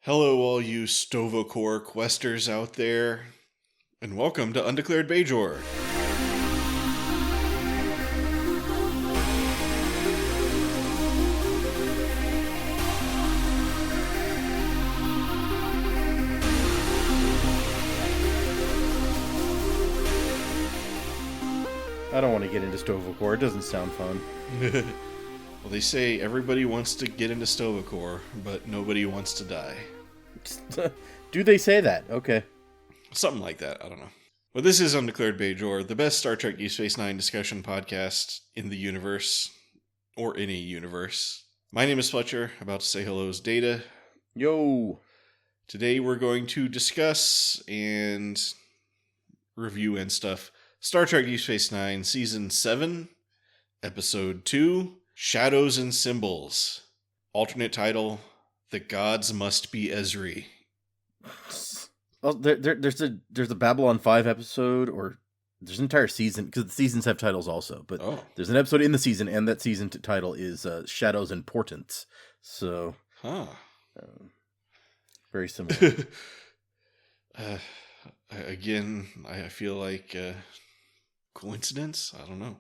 Hello, all you Stovocore questers out there, and welcome to Undeclared Bajor. I don't want to get into Stovocore. It doesn't sound fun. Well, they say everybody wants to get into Stovocore, but nobody wants to die. Do they say that? Okay. Something like that, I don't know. Well, this is Undeclared Bajor, the best Star Trek DS9 discussion podcast in the universe, or any universe. My name is Fletcher, about to say hello is Data. Yo. Today we're going to discuss and review and stuff Star Trek DS9 Season 7, Episode 2, Shadows and Symbols. Alternate title, The Gods Must Be Ezri. Oh, there's a Babylon 5 episode, or there's an entire season, because the seasons have titles also, but there's an episode in the season, and that season title is Shadows and Portents. So, very similar. Again, I feel like coincidence? I don't know.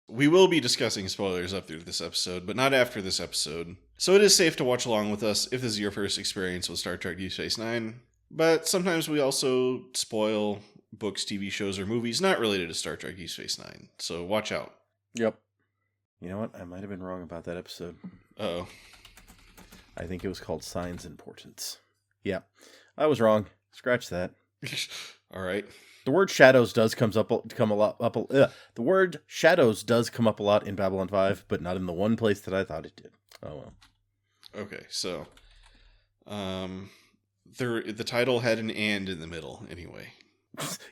We will be discussing spoilers up through this episode, but not after this episode. So it is safe to watch along with us if this is your first experience with Star Trek Deep Space Nine. But sometimes we also spoil books, TV shows, or movies not related to Star Trek Deep Space Nine. So watch out. Yep. You know what? I might have been wrong about that episode. Uh-oh. I think it was called Signs and Portents. Yeah. I was wrong. Scratch that. All right. The word shadows does come up a lot. The word shadows does come up a lot in Babylon 5, but not in the one place that I thought it did. Oh well. Okay, so the title had an "and" in the middle anyway.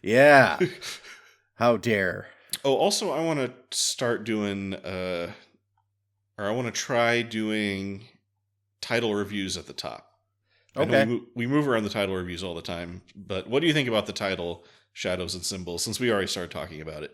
Yeah. How dare. Oh, also I want to start doing or I want to try doing title reviews at the top. Okay. I know we move around the title reviews all the time, but what do you think about the title Shadows and Symbols, since we already started talking about it?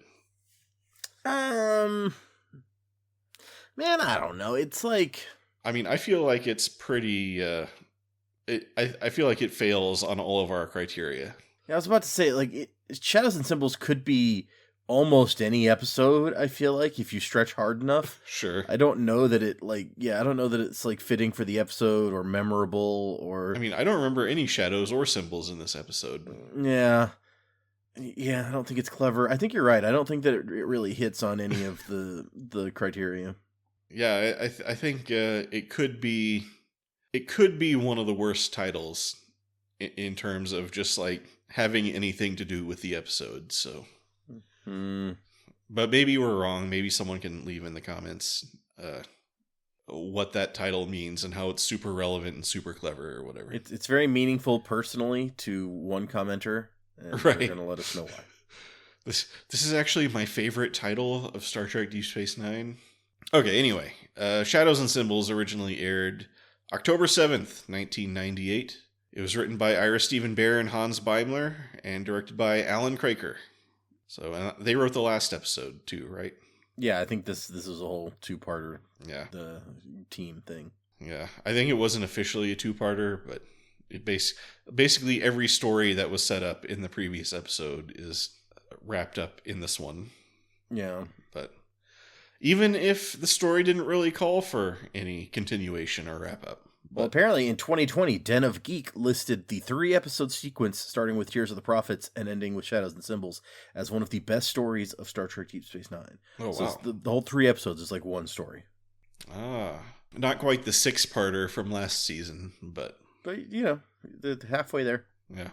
Man, I don't know. It's like, I mean, I feel like it's pretty I feel like it fails on all of our criteria. Yeah, I was about to say, like, Shadows and Symbols could be almost any episode, I feel like, if you stretch hard enough. Sure. I don't know that I don't know that it's, like, fitting for the episode or memorable or... I mean, I don't remember any shadows or symbols in this episode. Yeah. Yeah, I don't think it's clever. I think you're right. I don't think that it really hits on any of the criteria. Yeah, I think it could be one of the worst titles in terms of just like having anything to do with the episode. So, but maybe we're wrong. Maybe someone can leave in the comments what that title means and how it's super relevant and super clever or whatever. It's very meaningful personally to one commenter. And right. They're going to let us know why. This is actually my favorite title of Star Trek Deep Space Nine. Okay, anyway. Shadows and Symbols originally aired October 7th, 1998. It was written by Ira Steven Behr and Hans Beimler and directed by Alan Craker. So they wrote the last episode too, right? Yeah, I think this is a whole two-parter. Yeah. The team thing. Yeah, I think it wasn't officially a two-parter, but it basically every story that was set up in the previous episode is wrapped up in this one. Yeah. But even if the story didn't really call for any continuation or wrap-up. Well, apparently in 2020, Den of Geek listed the 3-episode sequence starting with Tears of the Prophets and ending with Shadows and Symbols as one of the best stories of Star Trek Deep Space Nine. Oh, so wow. The whole 3 episodes is like one story. Not quite the 6-parter from last season, but you know, they're halfway there. Yeah.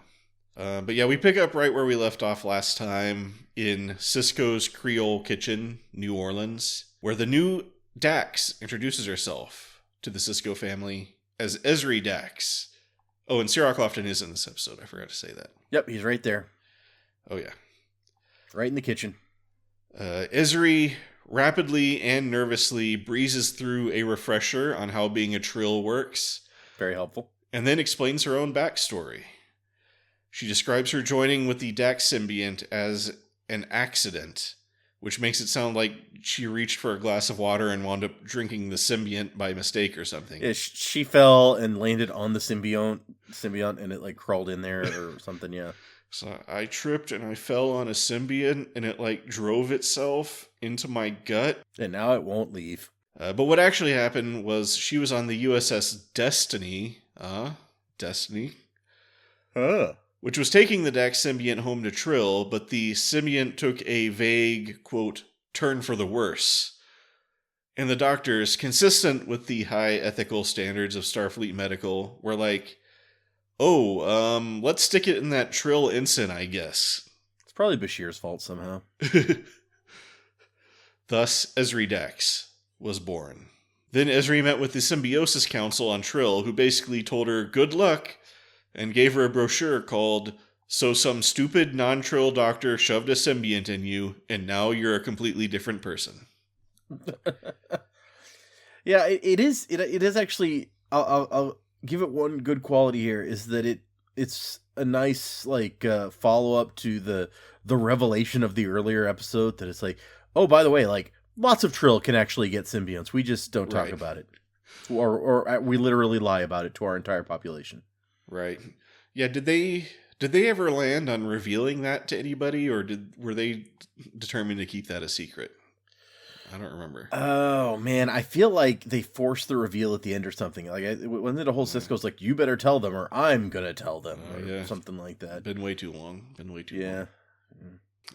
But yeah, we pick up right where we left off last time in Cisco's Creole Kitchen, New Orleans, where the new Dax introduces herself to the Cisco family as Ezri Dax. Oh, and Sierra Clofton is in this episode. I forgot to say that. Yep, he's right there. Oh, yeah. Right in the kitchen. Ezri rapidly and nervously breezes through a refresher on how being a Trill works. Very helpful. And then explains her own backstory. She describes her joining with the Dax symbiont as an accident, which makes it sound like she reached for a glass of water and wound up drinking the symbiont by mistake or something. Yeah, she fell and landed on the symbiont and it like crawled in there or something. Yeah. So I tripped and I fell on a symbiont and it like drove itself into my gut. And now it won't leave. But what actually happened was she was on the USS Destiny. Destiny. Which was taking the Dax symbiont home to Trill, but the symbiont took a vague, quote, turn for the worse. And the doctors, consistent with the high ethical standards of Starfleet Medical, were like, let's stick it in that Trill ensign, I guess. It's probably Bashir's fault somehow. Thus, Ezri Dax was born. Then Ezri met with the Symbiosis Council on Trill, who basically told her good luck, and gave her a brochure called So Some Stupid Non-Trill Doctor Shoved a Symbiont in You, and Now You're a Completely Different Person. Yeah, it is actually, I'll give it one good quality here, is that it's a nice like follow-up to the revelation of the earlier episode, that it's like, oh, by the way, like, lots of Trill can actually get symbionts. We just don't talk about it. Or we literally lie about it to our entire population. Right. Yeah, did they ever land on revealing that to anybody, or were they determined to keep that a secret? I don't remember. Oh, man. I feel like they forced the reveal at the end or something. Like, wasn't it a whole Cisco's like, you better tell them, or I'm going to tell them, or something like that. Been way too long. Yeah.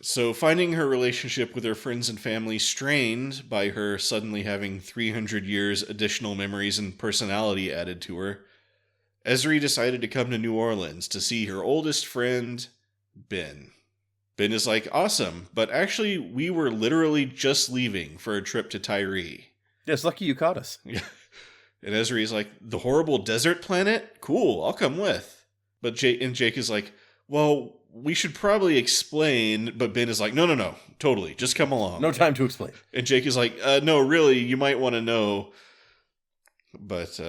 So, finding her relationship with her friends and family strained by her suddenly having 300 years additional memories and personality added to her, Ezri decided to come to New Orleans to see her oldest friend, Ben. Ben is like, awesome, but actually we were literally just leaving for a trip to Tyree. Yeah, it's lucky you caught us. Yeah. And Ezri is like, the horrible desert planet? Cool, I'll come with. But Jake is like, well, we should probably explain, but Ben is like, no, totally, just come along. No time to explain. And Jake is like, no, really, you might want to know. But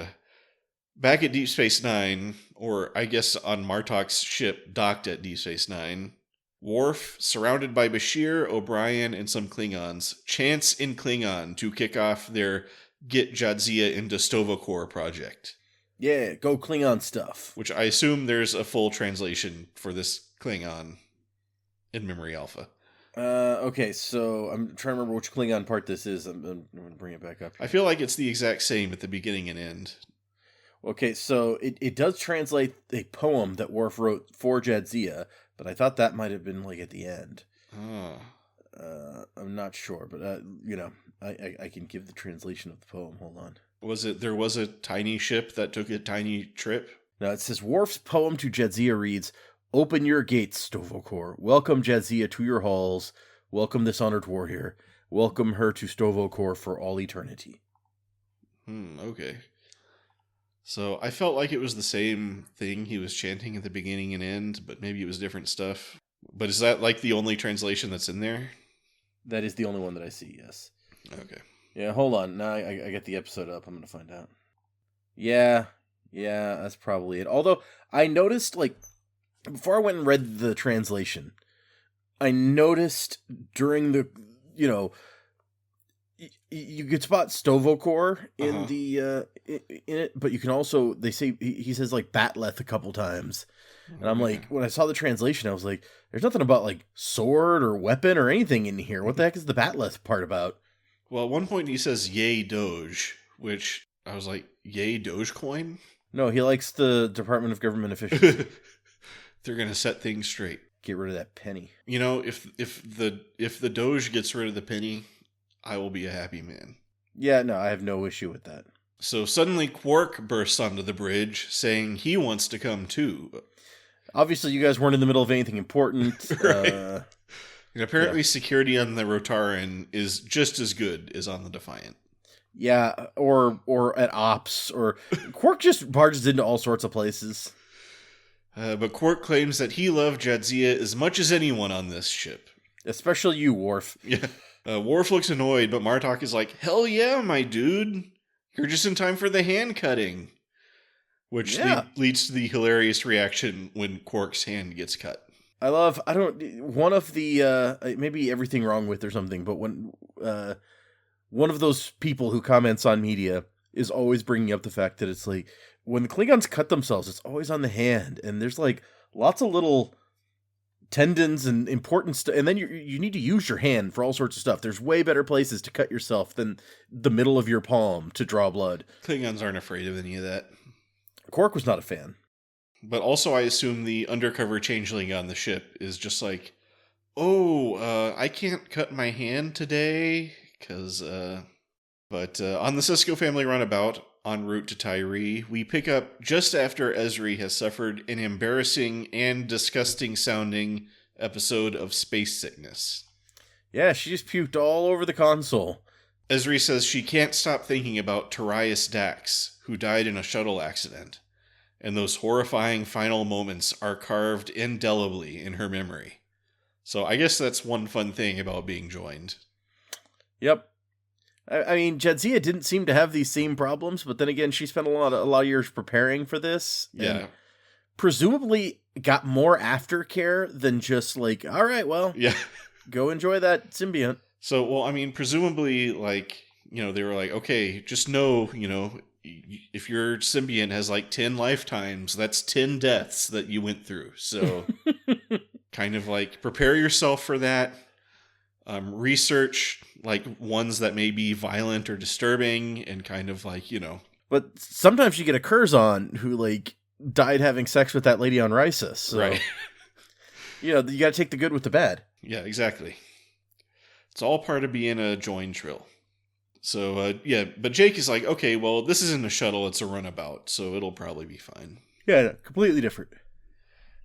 back at Deep Space Nine, or I guess on Martok's ship docked at Deep Space Nine, Worf, surrounded by Bashir, O'Brien, and some Klingons, chants in Klingon to kick off their Get Jadzia into Stovokor project. Yeah, go Klingon stuff. Which I assume there's a full translation for this Klingon in Memory Alpha. Okay, so I'm trying to remember which Klingon part this is. I'm going to bring it back up here. I feel like it's the exact same at the beginning and end. Okay, so it does translate a poem that Worf wrote for Jadzia, but I thought that might have been like at the end. I'm not sure, but I can give the translation of the poem. Hold on. There was a tiny ship that took a tiny trip? No, it says Worf's poem to Jadzia reads, "Open your gates, Stovokor. Welcome Jadzia to your halls. Welcome this honored warrior. Welcome her to Stovokor for all eternity." Okay. So I felt like it was the same thing he was chanting at the beginning and end, but maybe it was different stuff. But is that like the only translation that's in there? That is the only one that I see, yes. Okay. Yeah, hold on. Now I got the episode up. I'm going to find out. Yeah, that's probably it. Although I noticed, like, before I went and read the translation, I noticed during the, you could spot Stovokor in in it, but you can also, they say, he says like Batleth a couple times. And I'm like, when I saw the translation, I was like, there's nothing about like sword or weapon or anything in here. What the heck is the Batleth part about? Well, at one point he says yay Doge, which I was like, yay Dogecoin? No, he likes the Department of Government Efficiency. They're going to set things straight. Get rid of that penny. If the Doge gets rid of the penny, I will be a happy man. Yeah, no, I have no issue with that. So suddenly Quark bursts onto the bridge, saying he wants to come too. Obviously, you guys weren't in the middle of anything important. Right. And apparently security on the Rotaran is just as good as on the Defiant. Yeah, or at Ops, or Quark just barges into all sorts of places. But Quark claims that he loved Jadzia as much as anyone on this ship. Especially you, Worf. Yeah. Worf looks annoyed, but Martok is like, hell yeah, my dude. You're just in time for the hand cutting. Which leads to the hilarious reaction when Quark's hand gets cut. One of the, maybe everything wrong with or something, but when, one of those people who comments on media is always bringing up the fact that it's like, when the Klingons cut themselves, it's always on the hand, and there's like lots of little tendons and important stuff, and then you need to use your hand for all sorts of stuff. There's way better places to cut yourself than the middle of your palm to draw blood. Klingons aren't afraid of any of that. Quark was not a fan. But also I assume the undercover changeling on the ship is just like, oh, I can't cut my hand today, because, But on the Sisko family runabout, en route to Tyree, we pick up just after Ezri has suffered an embarrassing and disgusting-sounding episode of space sickness. Yeah, she just puked all over the console. Ezri says she can't stop thinking about Tarius Dax, who died in a shuttle accident, and those horrifying final moments are carved indelibly in her memory. So I guess that's one fun thing about being joined. Yep. I mean, Jadzia didn't seem to have these same problems, but then again, she spent a lot of years preparing for this. Yeah. Presumably got more aftercare than just like, all right, well, yeah, go enjoy that symbiont. So, well, I mean, presumably, like, you know, they were like, okay, just know, you know, if your symbiont has like 10 lifetimes, that's 10 deaths that you went through. So kind of like prepare yourself for that. Research like ones that may be violent or disturbing, and kind of like, you know. But sometimes you get a Curzon who like died having sex with that lady on Risa. So, right. You know, you got to take the good with the bad. Yeah, exactly. It's all part of being a join trill. So, yeah, but Jake is like, okay, well, this isn't a shuttle, it's a runabout, so it'll probably be fine. Yeah, completely different.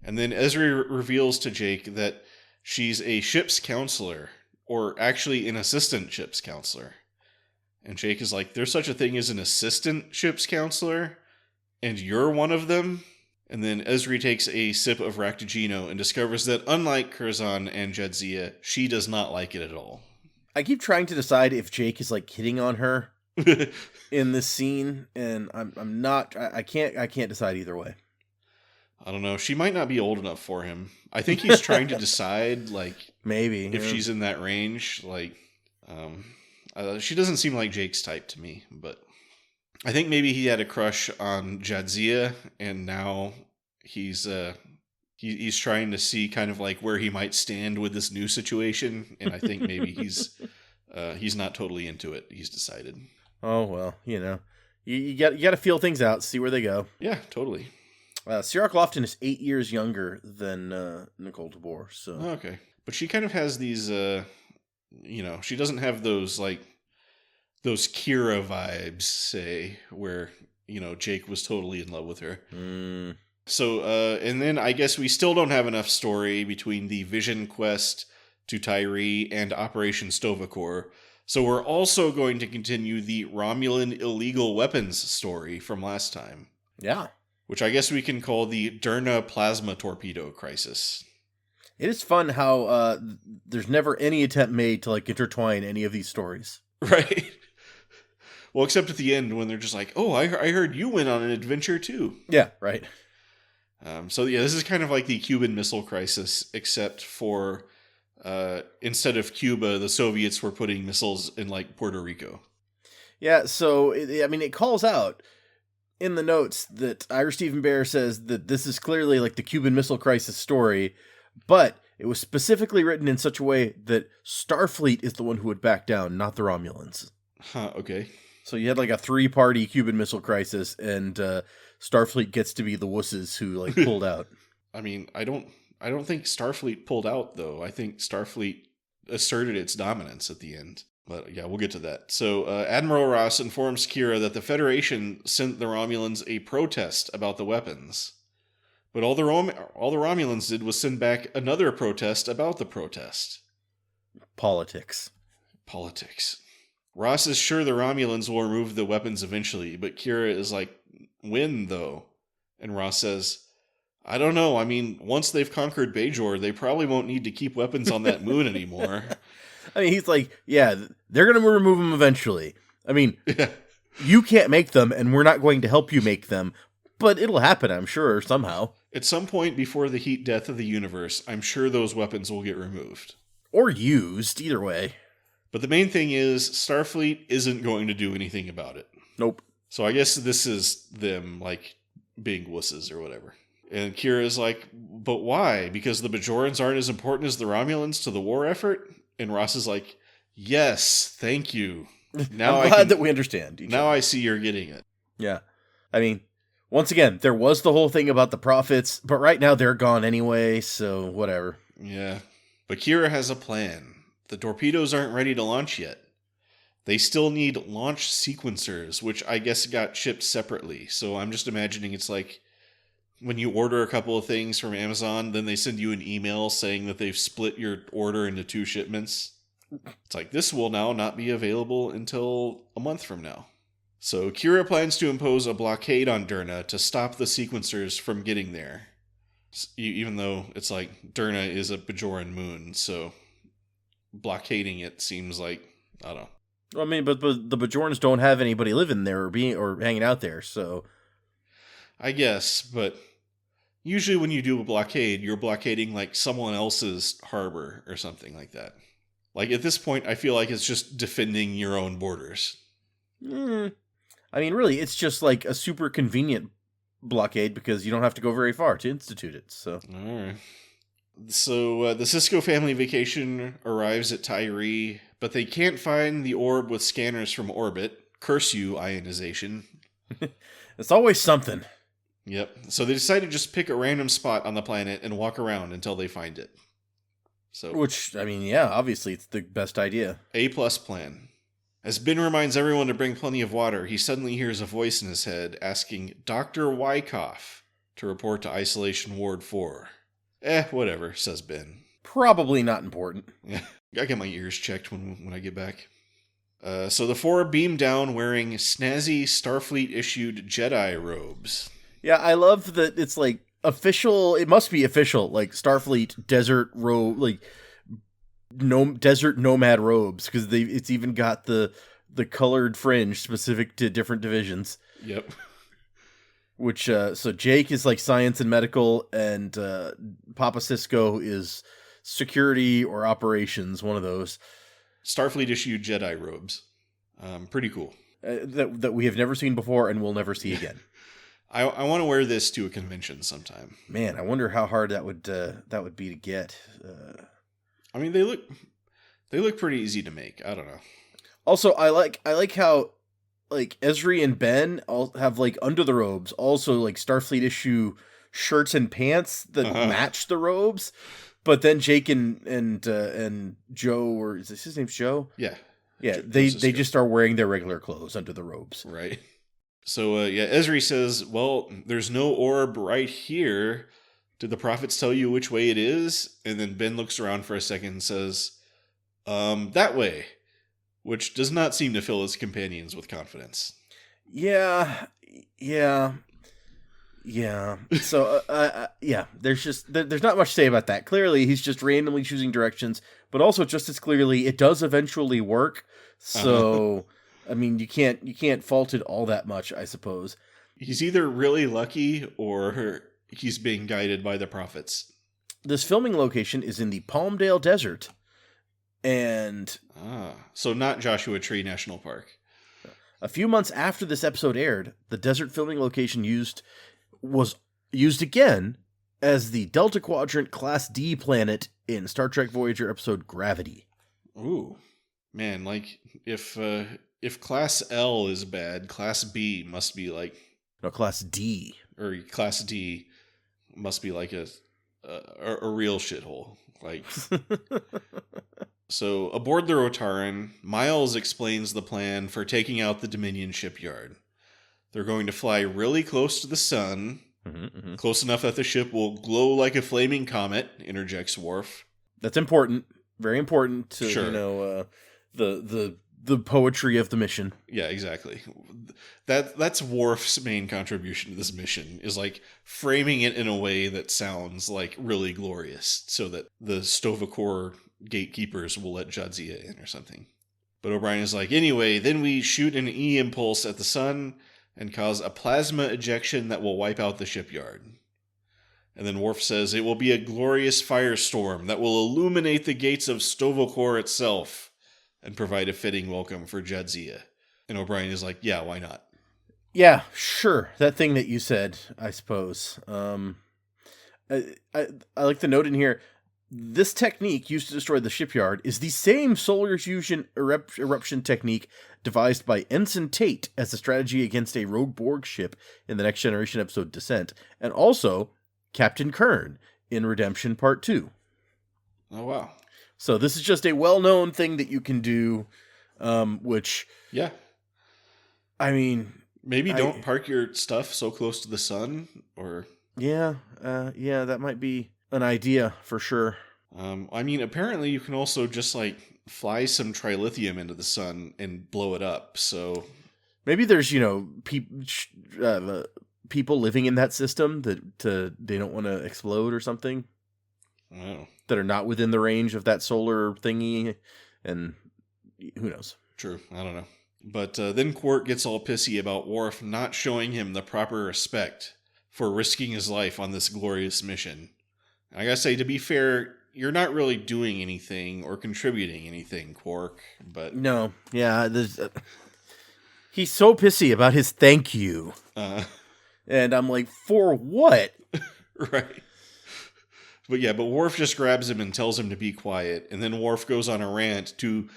And then Ezri reveals to Jake that she's a ship's counselor, or actually an assistant ship's counselor. And Jake is like, there's such a thing as an assistant ship's counselor, and you're one of them? And then Ezri takes a sip of Raktajino and discovers that unlike Curzon and Jadzia, she does not like it at all. I keep trying to decide if Jake is like hitting on her in this scene, and I'm not. I can't decide either way. I don't know. She might not be old enough for him. I think he's trying to decide, like, maybe if she's in that range. Like, she doesn't seem like Jake's type to me, but I think maybe he had a crush on Jadzia, and now he's trying to see kind of like where he might stand with this new situation, and I think maybe he's not totally into it. He's decided. Oh well, you know, you got to feel things out, see where they go. Yeah, totally. Sierra Lofton is 8 years younger than Nicole DeBoer, so okay, but she kind of has these, you know, she doesn't have those like those Kira vibes, say, where, you know, Jake was totally in love with her. So, and then I guess we still don't have enough story between the Vision Quest to Tyree and Operation Stovacor. So we're also going to continue the Romulan illegal weapons story from last time. Yeah. Which I guess we can call the Derna plasma torpedo crisis. It is fun how there's never any attempt made to like intertwine any of these stories. Right. Well, except at the end when they're just like, oh, I heard you went on an adventure too. Yeah, right. So yeah, this is kind of like the Cuban Missile Crisis, except for instead of Cuba, the Soviets were putting missiles in like Puerto Rico. Yeah, so it calls out in the notes that Ira Stephen Bear says that this is clearly like the Cuban Missile Crisis story, but it was specifically written in such a way that Starfleet is the one who would back down, not the Romulans. Huh, okay. So you had like a 3-party Cuban Missile Crisis, and Starfleet gets to be the wusses who like pulled out. I mean, I don't think Starfleet pulled out though. I think Starfleet asserted its dominance at the end. But yeah, we'll get to that. So Admiral Ross informs Kira that the Federation sent the Romulans a protest about the weapons. But all the Romulans did was send back another protest about the protest. Politics. Ross is sure the Romulans will remove the weapons eventually, but Kira is like, when though? And Ross says, I don't know. I mean, once they've conquered Bajor, they probably won't need to keep weapons on that moon anymore. I mean, he's like, yeah, they're going to remove them eventually. I mean, yeah. You can't make them, and we're not going to help you make them, but it'll happen, I'm sure, somehow. At some point before the heat death of the universe, I'm sure those weapons will get removed. Or used, either way. But the main thing is, Starfleet isn't going to do anything about it. Nope. So I guess this is them, like, being wusses or whatever. And Kira's like, but why? Because the Bajorans aren't as important as the Romulans to the war effort? And Ross is like, yes, thank you. Now I'm glad that we understand each other. I see you're getting it. Yeah. I mean, once again, there was the whole thing about the prophets, but right now they're gone anyway, so whatever. Yeah. But Kira has a plan. The torpedoes aren't ready to launch yet. They still need launch sequencers, which I guess got shipped separately. So I'm just imagining it's like when you order a couple of things from Amazon, then they send you an email saying that they've split your order into 2 shipments. It's like, this will now not be available until a month from now. So Kira plans to impose a blockade on Derna to stop the sequencers from getting there. Even though it's like Derna is a Bajoran moon, so blockading it seems like, I don't know. I mean, but the Bajorans don't have anybody living there or hanging out there, so I guess, but usually when you do a blockade, you're blockading like someone else's harbor or something like that. Like at this point, I feel like it's just defending your own borders. I mean, really, it's just like a super convenient blockade because you don't have to go very far to institute it. So, all right. So the Sisko family vacation arrives at Tyree, but they can't find the orb with scanners from orbit. Curse you, ionization. It's always something. Yep. So they decide to just pick a random spot on the planet and walk around until they find it. So, which, I mean, yeah, obviously it's the best idea. A+ plan. As Ben reminds everyone to bring plenty of water, he suddenly hears a voice in his head asking Dr. Wyckoff to report to Isolation Ward 4. Whatever, says Ben. Probably not important. Yeah, I get my ears checked when I get back. So the 4 beam down wearing snazzy Starfleet-issued Jedi robes. Yeah, I love that it's like official, it must be official, like Starfleet desert robe, like desert nomad robes, because it's even got the colored fringe specific to different divisions. Yep. Which, so Jake is like science and medical, and Papa Sisko is security or operations, one of those. Starfleet issued Jedi robes. Pretty cool. That we have never seen before and will never see again. I want to wear this to a convention sometime. Man, I wonder how hard that would be to get. I mean, they look pretty easy to make. I don't know. Also, I like how like Ezri and Ben all have like under the robes also like Starfleet issue shirts and pants that match the robes, but then Jake and Joe, or is this his name's Joe? Yeah. They just are wearing their regular clothes under the robes. Right. So Ezri says, "Well, there's no orb right here. Did the prophets tell you which way it is?" And then Ben looks around for a second and says, "That way." Which does not seem to fill his companions with confidence. Yeah. So, there's not much to say about that. Clearly, he's just randomly choosing directions, but also just as clearly, it does eventually work. So, I mean, you can't fault it all that much, I suppose. He's either really lucky or he's being guided by the prophets. This filming location is in the Palmdale Desert. And so not Joshua Tree National Park. A few months after this episode aired, the desert filming location was used again as the Delta Quadrant Class D planet in Star Trek Voyager episode Gravity. Ooh, man! Like if Class L is bad, Class B must be like Class D, or Class D must be like a real shithole. Like. So, aboard the Rotaran, Miles explains the plan for taking out the Dominion shipyard. They're going to fly really close to the sun, close enough that the ship will glow like a flaming comet, interjects Worf. That's important. Very important to, the poetry of the mission. Yeah, exactly. That's Worf's main contribution to this mission, is like framing it in a way that sounds like really glorious, so that the Stovacor gatekeepers will let Jadzia in or something. But O'Brien is like, anyway, then we shoot an E-impulse at the sun and cause a plasma ejection that will wipe out the shipyard. And then Worf says it will be a glorious firestorm that will illuminate the gates of Stovacor itself and provide a fitting welcome for Jadzia. And O'Brien is like, yeah, why not? Yeah, sure. That thing that you said, I suppose. I like the note in here. This technique used to destroy the shipyard is the same solar fusion eruption technique devised by Ensign Tate as a strategy against a rogue Borg ship in the Next Generation episode Descent, and also Captain Kern in Redemption Part 2. Oh, wow. So this is just a well-known thing that you can do, which... Yeah. I mean... Maybe don't park your stuff so close to the sun, or... Yeah, that might be an idea for sure. I mean, apparently you can also just, like, fly some trilithium into the sun and blow it up, so... Maybe there's, people living in that system that they don't want to explode or something. Oh. That are not within the range of that solar thingy, and who knows? True, I don't know. But then Quark gets all pissy about Worf not showing him the proper respect for risking his life on this glorious mission. And I gotta say, to be fair, you're not really doing anything or contributing anything, Quark, but... No, yeah, he's so pissy about his thank you. And I'm like, for what? Right. But Worf just grabs him and tells him to be quiet, and then Worf goes on a rant to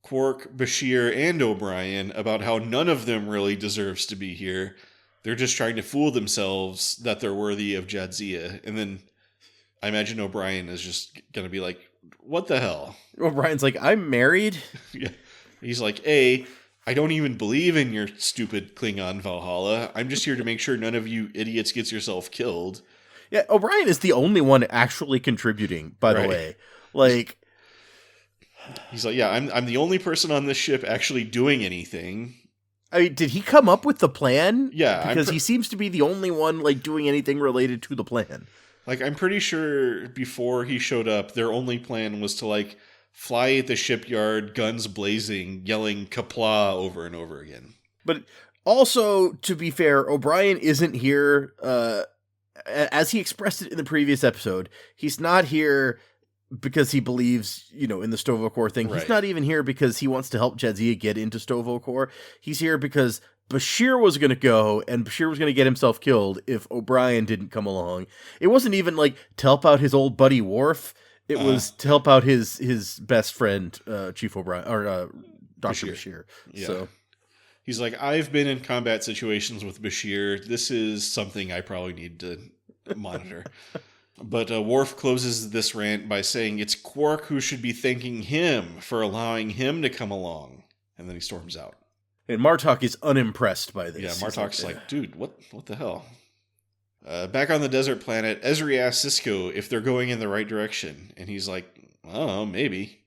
Quark, Bashir, and O'Brien about how none of them really deserves to be here. They're just trying to fool themselves that they're worthy of Jadzia. And then I imagine O'Brien is just going to be like, what the hell? O'Brien's like, I'm married? Yeah. He's like, I don't even believe in your stupid Klingon Valhalla. I'm just here to make sure none of you idiots gets yourself killed. Yeah, O'Brien is the only one actually contributing, by the way. Like... He's like, yeah, I'm the only person on this ship actually doing anything. I mean, did he come up with the plan? Yeah. Because he seems to be the only one, like, doing anything related to the plan. Like, I'm pretty sure before he showed up, their only plan was to, like, fly at the shipyard, guns blazing, yelling Kapla over and over again. But also, to be fair, O'Brien isn't here, as he expressed it in the previous episode, he's not here... because he believes, in the Stovall thing. Right. He's not even here because he wants to help Jadzia get into Stovall. He's here because Bashir was going to go, and Bashir was going to get himself killed if O'Brien didn't come along. It wasn't even like to help out his old buddy Worf. It was to help out his best friend, Chief O'Brien, or Dr. Bashir. Yeah. So he's like, I've been in combat situations with Bashir. This is something I probably need to monitor. But Worf closes this rant by saying it's Quark who should be thanking him for allowing him to come along. And then he storms out. And Martok is unimpressed by this. Yeah, Martok's like, dude, what the hell? Back on the desert planet, Ezri asks Sisko if they're going in the right direction. And he's like, oh, maybe.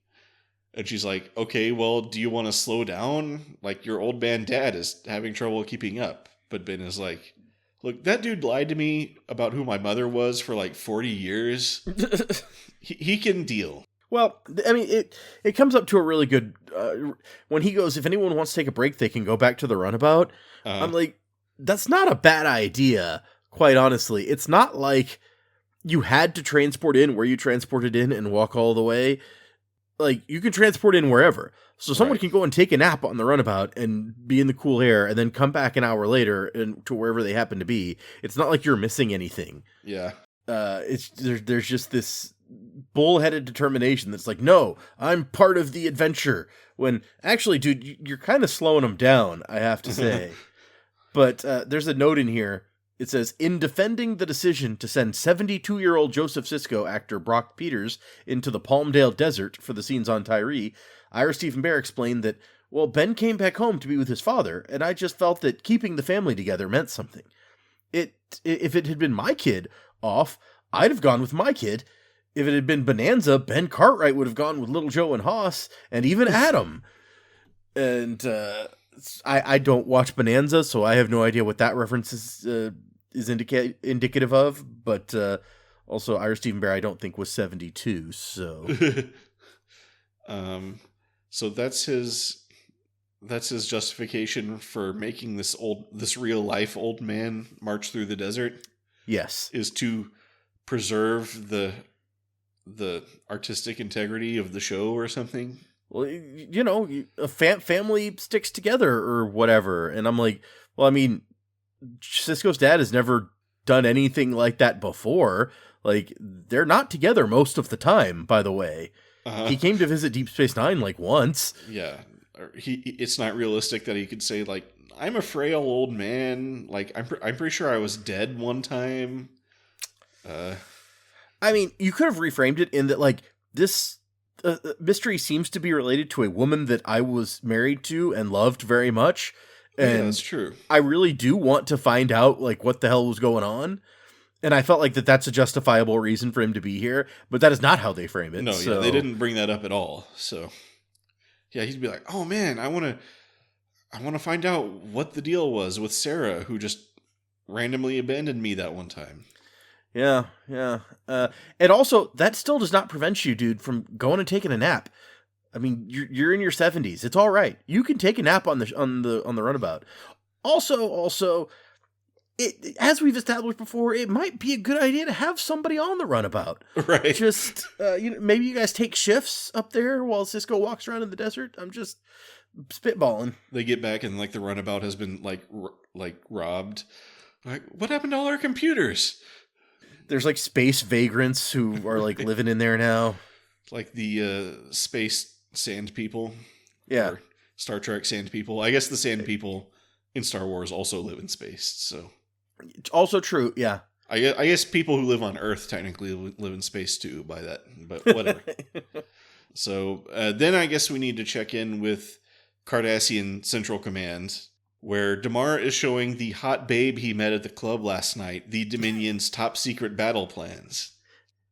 And she's like, okay, well, do you want to slow down? Like, your old man dad is having trouble keeping up. But Ben is like... Look, that dude lied to me about who my mother was for like 40 years. he can deal. Well, I mean, it comes up to a really good... when he goes, if anyone wants to take a break, they can go back to the runabout. I'm like, that's not a bad idea, quite honestly. It's not like you had to transport in where you transported in and walk all the way. Like, you can transport in wherever. So someone can go and take a nap on the runabout and be in the cool air and then come back an hour later and to wherever they happen to be. It's not like you're missing anything. Yeah. There's just this bullheaded determination that's like, no, I'm part of the adventure. When actually, dude, you're kind of slowing them down, I have to say. But there's a note in here. It says, in defending the decision to send 72-year-old Joseph Sisko actor Brock Peters into the Palmdale Desert for the scenes on Tyree, Ira Stephen Bear explained that, well, Ben came back home to be with his father, and I just felt that keeping the family together meant something. If it had been my kid off, I'd have gone with my kid. If it had been Bonanza, Ben Cartwright would have gone with Little Joe and Hoss, and even Adam. And I don't watch Bonanza, so I have no idea what that reference is indicative of, but also Ira Stephen Bear I don't think was 72, so... So that's his justification for making this real life old man march through the desert. Yes, is to preserve the artistic integrity of the show or something. Well, a family sticks together or whatever, and I'm like, Well, I mean, Sisko's dad has never done anything like that before. Like, they're not together most of the time, by the way. He came to visit Deep Space Nine, like, once. Yeah. It's not realistic that he could say, like, I'm a frail old man. Like, I'm pretty sure I was dead one time. I mean, you could have reframed it in that, like, this mystery seems to be related to a woman that I was married to and loved very much. And yeah, that's true. I really do want to find out, like, what the hell was going on. And I felt like that's a justifiable reason for him to be here, but that is not how they frame it. No, so. Yeah, they didn't bring that up at all. So, yeah, he'd be like, "Oh man, I want to find out what the deal was with Sarah, who just randomly abandoned me that one time." Yeah. And also, that still does not prevent you, dude, from going and taking a nap. I mean, you're in your 70s. It's all right. You can take a nap on the runabout. Also. As we've established before, it might be a good idea to have somebody on the runabout. Right. Just, maybe you guys take shifts up there while Sisko walks around in the desert. I'm just spitballing. They get back and, like, the runabout has been, like robbed. Like, what happened to all our computers? There's, like, space vagrants who are, like, living in there now. Like the space sand people. Yeah. Or Star Trek sand people. I guess the sand people in Star Wars also live in space, so... It's also true, yeah. I guess people who live on Earth technically live in space too, by that, but whatever. So then I guess we need to check in with Cardassian Central Command, where Damar is showing the hot babe he met at the club last night the Dominion's top secret battle plans.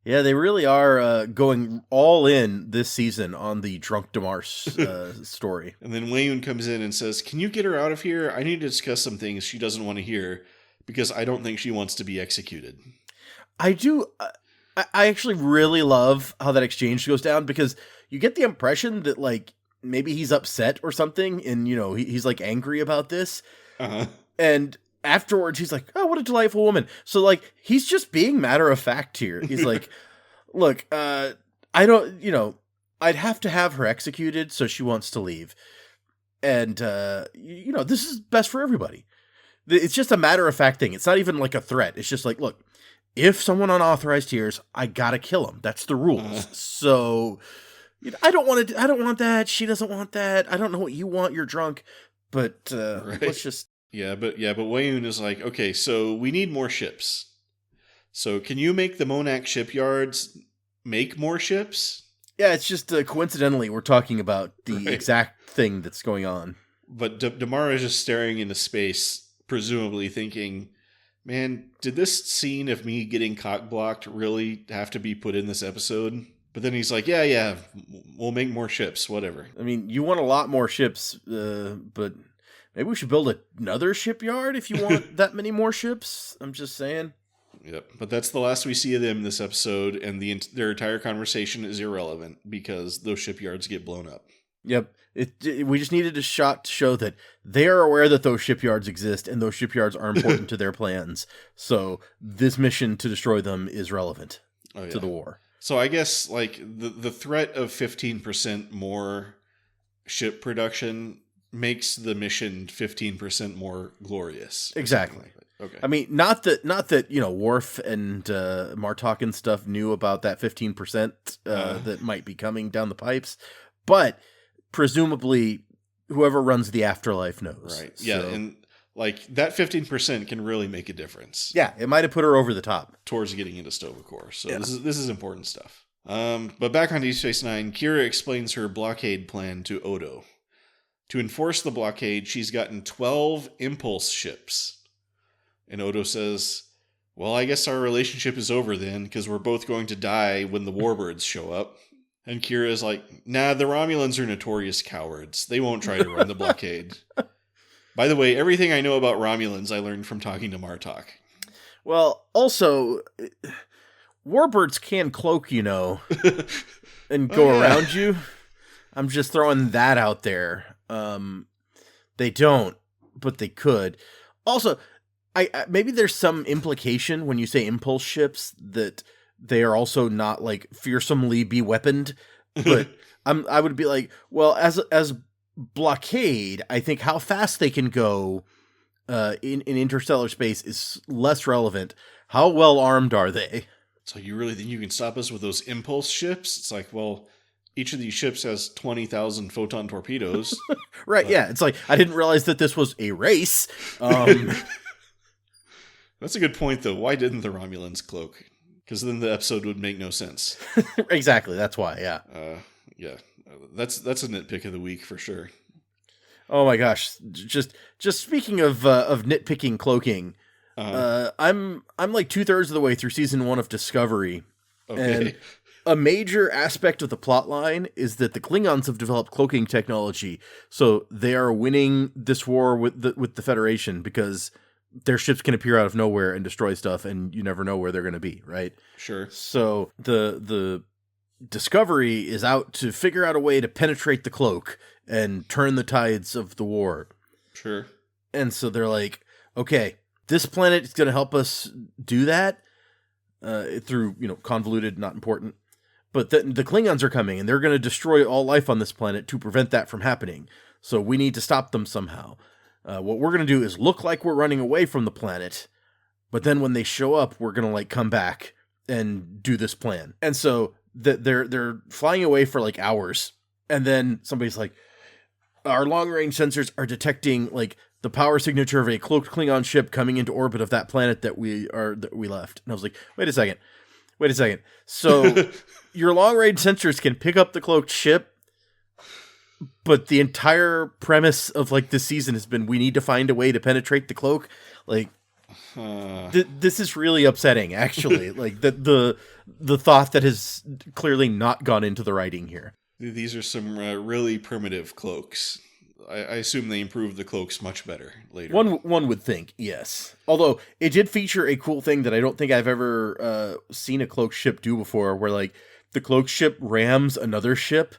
Yeah, they really are going all in this season on the drunk Damar story. And then Wayun comes in and says, "Can you get her out of here? I need to discuss some things she doesn't want to hear, because I don't think she wants to be executed." I do. I actually really love how that exchange goes down, because you get the impression that, like, maybe he's upset or something, and, he's like angry about this. And afterwards he's like, "Oh, what a delightful woman." So, like, he's just being matter of fact here. He's like, "Look, I don't, I'd have to have her executed, so she wants to leave. And, this is best for everybody." It's just a matter-of-fact thing. It's not even like a threat. It's just like, look, if someone unauthorized hears, I gotta kill him. That's the rules. So, I don't want that. She doesn't want that. I don't know what you want. You're drunk. But right. Let's just... Yeah, but Wayun is like, "Okay, so we need more ships. So can you make the Monac shipyards make more ships?" Yeah, it's just coincidentally we're talking about the exact thing that's going on. But Damar is just staring into space, presumably thinking, "Man, did this scene of me getting cock-blocked really have to be put in this episode?" But then he's like, yeah, we'll make more ships, whatever. I mean, you want a lot more ships, but maybe we should build another shipyard if you want that many more ships. I'm just saying. Yep, but that's the last we see of them this episode, and their entire conversation is irrelevant because those shipyards get blown up. Yep. We just needed a shot to show that they are aware that those shipyards exist and those shipyards are important to their plans. So this mission to destroy them is relevant to the war. So I guess, like, the threat of 15% more ship production makes the mission 15% more glorious. Exactly. Okay. I mean, not that Worf and Martok and stuff knew about that 15% that might be coming down the pipes, but presumably whoever runs the afterlife knows. Right. Yeah, so, and like that 15% can really make a difference. Yeah, it might have put her over the top towards getting into Sto-Vo-Kor. So yeah. This is important stuff. But back on Deep Space Nine, Kira explains her blockade plan to Odo. To enforce the blockade, she's gotten 12 impulse ships. And Odo says, "Well, I guess our relationship is over then, because we're both going to die when the warbirds show up." And Kira is like, "Nah, the Romulans are notorious cowards. They won't try to run the blockade." By the way, everything I know about Romulans I learned from talking to Martok. Well, also, warbirds can cloak, and go around you. I'm just throwing that out there. They don't, but they could. Also, I maybe there's some implication when you say impulse ships that they are also not like fearsomely be-weaponed, but I would be like, well, as blockade, I think how fast they can go in interstellar space is less relevant. How well armed are they? So you really think you can stop us with those impulse ships? It's like, well, each of these ships has 20,000 photon torpedoes. Right, but... yeah. It's like, I didn't realize that this was a race. That's a good point, though. Why didn't the Romulans cloak? Because then the episode would make no sense. Exactly, that's why, yeah. Yeah, that's a nitpick of the week for sure. Oh my gosh! Just speaking of nitpicking cloaking, I'm like 2/3 of the way through season 1 of Discovery, and a major aspect of the plot line is that the Klingons have developed cloaking technology, so they are winning this war with the Federation because their ships can appear out of nowhere and destroy stuff, and you never know where they're going to be, right? Sure. So the Discovery is out to figure out a way to penetrate the cloak and turn the tides of the war. Sure. And so they're like, okay, this planet is going to help us do that through, convoluted, not important. But the Klingons are coming, and they're going to destroy all life on this planet to prevent that from happening. So we need to stop them somehow. What we're going to do is look like we're running away from the planet, but then when they show up, we're going to come back and do this plan. And so they're flying away for hours, and then somebody's like, our long-range sensors are detecting the power signature of a cloaked Klingon ship coming into orbit of that planet that we left. And I was like, wait a second. So your long-range sensors can pick up the cloaked ship, but the entire premise of this season has been we need to find a way to penetrate the cloak. This is really upsetting, actually. The thought that has clearly not gone into the writing here. These are some really primitive cloaks. I assume they improved the cloaks much better later. One would think, yes. Although it did feature a cool thing that I don't think I've ever seen a cloaked ship do before, where the cloaked ship rams another ship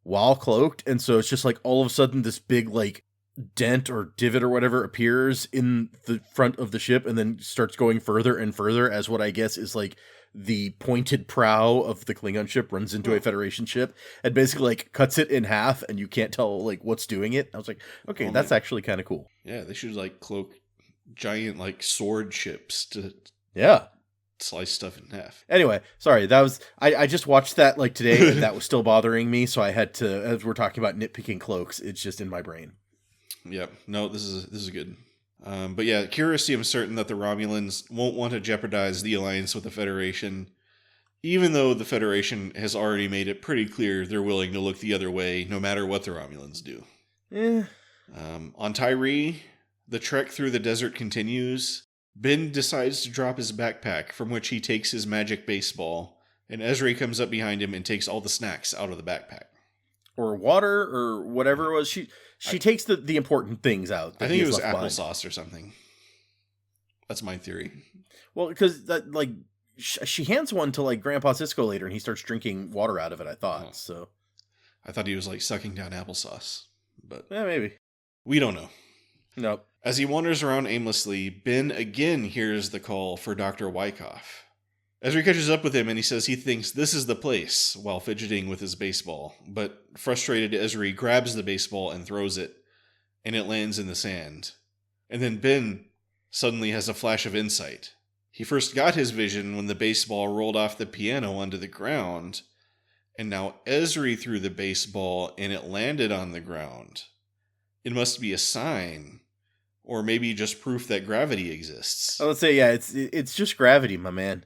while cloaked, and so it's just all of a sudden this big dent or divot or whatever appears in the front of the ship and then starts going further and further as what I guess is the pointed prow of the Klingon ship runs into a Federation ship and basically cuts it in half, and you can't tell what's doing it. I was like, okay, that's actually kind of cool. Yeah, they should cloak giant sword ships to slice stuff in half. Anyway, sorry, that was I just watched that today, and that was still bothering me, so I had to, as we're talking about nitpicking cloaks, it's just in my brain. Yep. No, this is good. But yeah, Kira seems certain that the Romulans won't want to jeopardize the alliance with the Federation, even though the Federation has already made it pretty clear they're willing to look the other way no matter what the Romulans do. On Tyree, the trek through the desert continues. Ben decides to drop his backpack, from which he takes his magic baseball, and Ezri comes up behind him and takes all the snacks out of the backpack. Or water, or whatever it was. She takes the important things out. I think it was applesauce or something. That's my theory. Well, because she hands one to Grandpa Cisco later, and he starts drinking water out of it, I thought. So I thought he was sucking down applesauce. But yeah, maybe. We don't know. Nope. As he wanders around aimlessly, Ben again hears the call for Dr. Wyckoff. Ezri catches up with him and he says he thinks this is the place while fidgeting with his baseball. But frustrated, Ezri grabs the baseball and throws it, and it lands in the sand. And then Ben suddenly has a flash of insight. He first got his vision when the baseball rolled off the piano onto the ground, and now Ezri threw the baseball and it landed on the ground. It must be a sign. Or maybe just proof that gravity exists. I would say, yeah, it's just gravity, my man.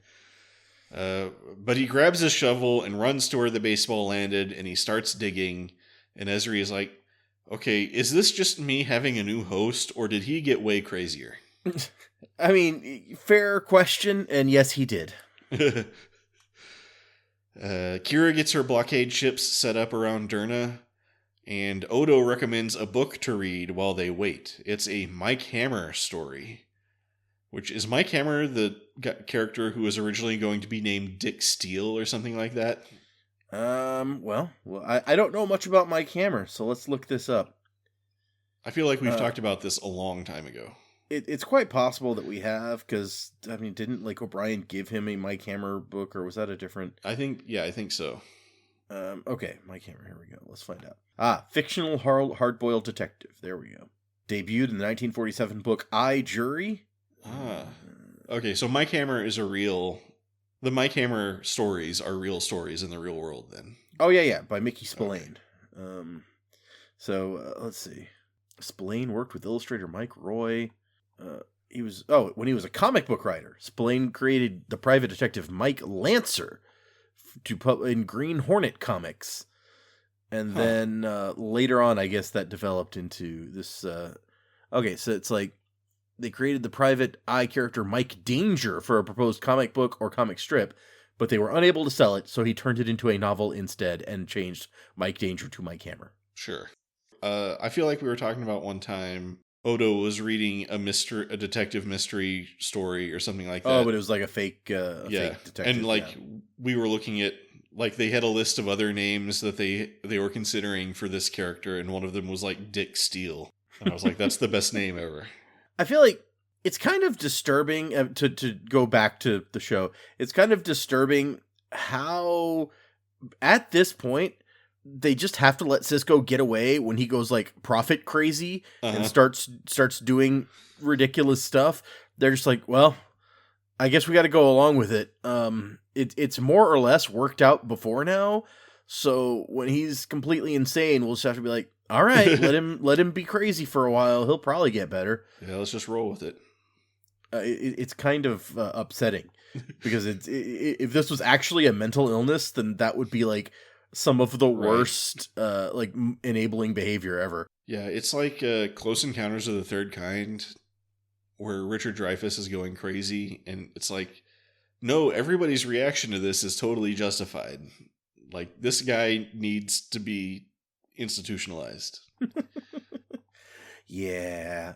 But he grabs his shovel and runs to where the baseball landed, and he starts digging. And Ezri is like, okay, is this just me having a new host, or did he get way crazier? I mean, fair question, and yes, he did. Kira gets her blockade ships set up around Derna, and Odo recommends a book to read while they wait. It's a Mike Hammer story. Which is Mike Hammer the character who was originally going to be named Dick Steele or something like that? Well, I don't know much about Mike Hammer, so let's look this up. I feel like we've talked about this a long time ago. It's quite possible that we have, because, I mean, didn't O'Brien give him a Mike Hammer book, or was that a different... I think so. Okay, Mike Hammer, here we go. Let's find out. Fictional hard-boiled detective. There we go. Debuted in the 1947 book I, Jury. Okay, so Mike Hammer is the Mike Hammer stories are real stories in the real world then. Oh, yeah, by Mickey Spillane. Okay. Let's see. Spillane worked with illustrator Mike Roy. When he was a comic book writer, Spillane created the private detective Mike Lancer in Green Hornet comics. And then later on, I guess that developed into this. So it's like they created the private eye character Mike Danger for a proposed comic book or comic strip, but they were unable to sell it, so he turned it into a novel instead and changed Mike Danger to Mike Hammer. Sure. I feel like we were talking about one time Odo was reading a detective mystery story or something like that. Oh, but it was like a fake fake detective. And we were looking at, like, they had a list of other names that they were considering for this character, and one of them was like Dick Steele. And I was like, that's the best name ever. I feel like it's kind of disturbing to go back to the show. It's kind of disturbing how at this point they just have to let Sisko get away when he goes like profit crazy and starts doing ridiculous stuff. They're just like, well, I guess we got to go along with it. It's more or less worked out before now. So when he's completely insane, we'll just have to be like, all right, let him be crazy for a while. He'll probably get better. Yeah, let's just roll with it. It's kind of upsetting because if this was actually a mental illness, then that would be like some of the worst enabling behavior ever. Yeah, it's like Close Encounters of the Third Kind, where Richard Dreyfuss is going crazy, and it's like, no, everybody's reaction to this is totally justified. Like, this guy needs to be institutionalized. Yeah.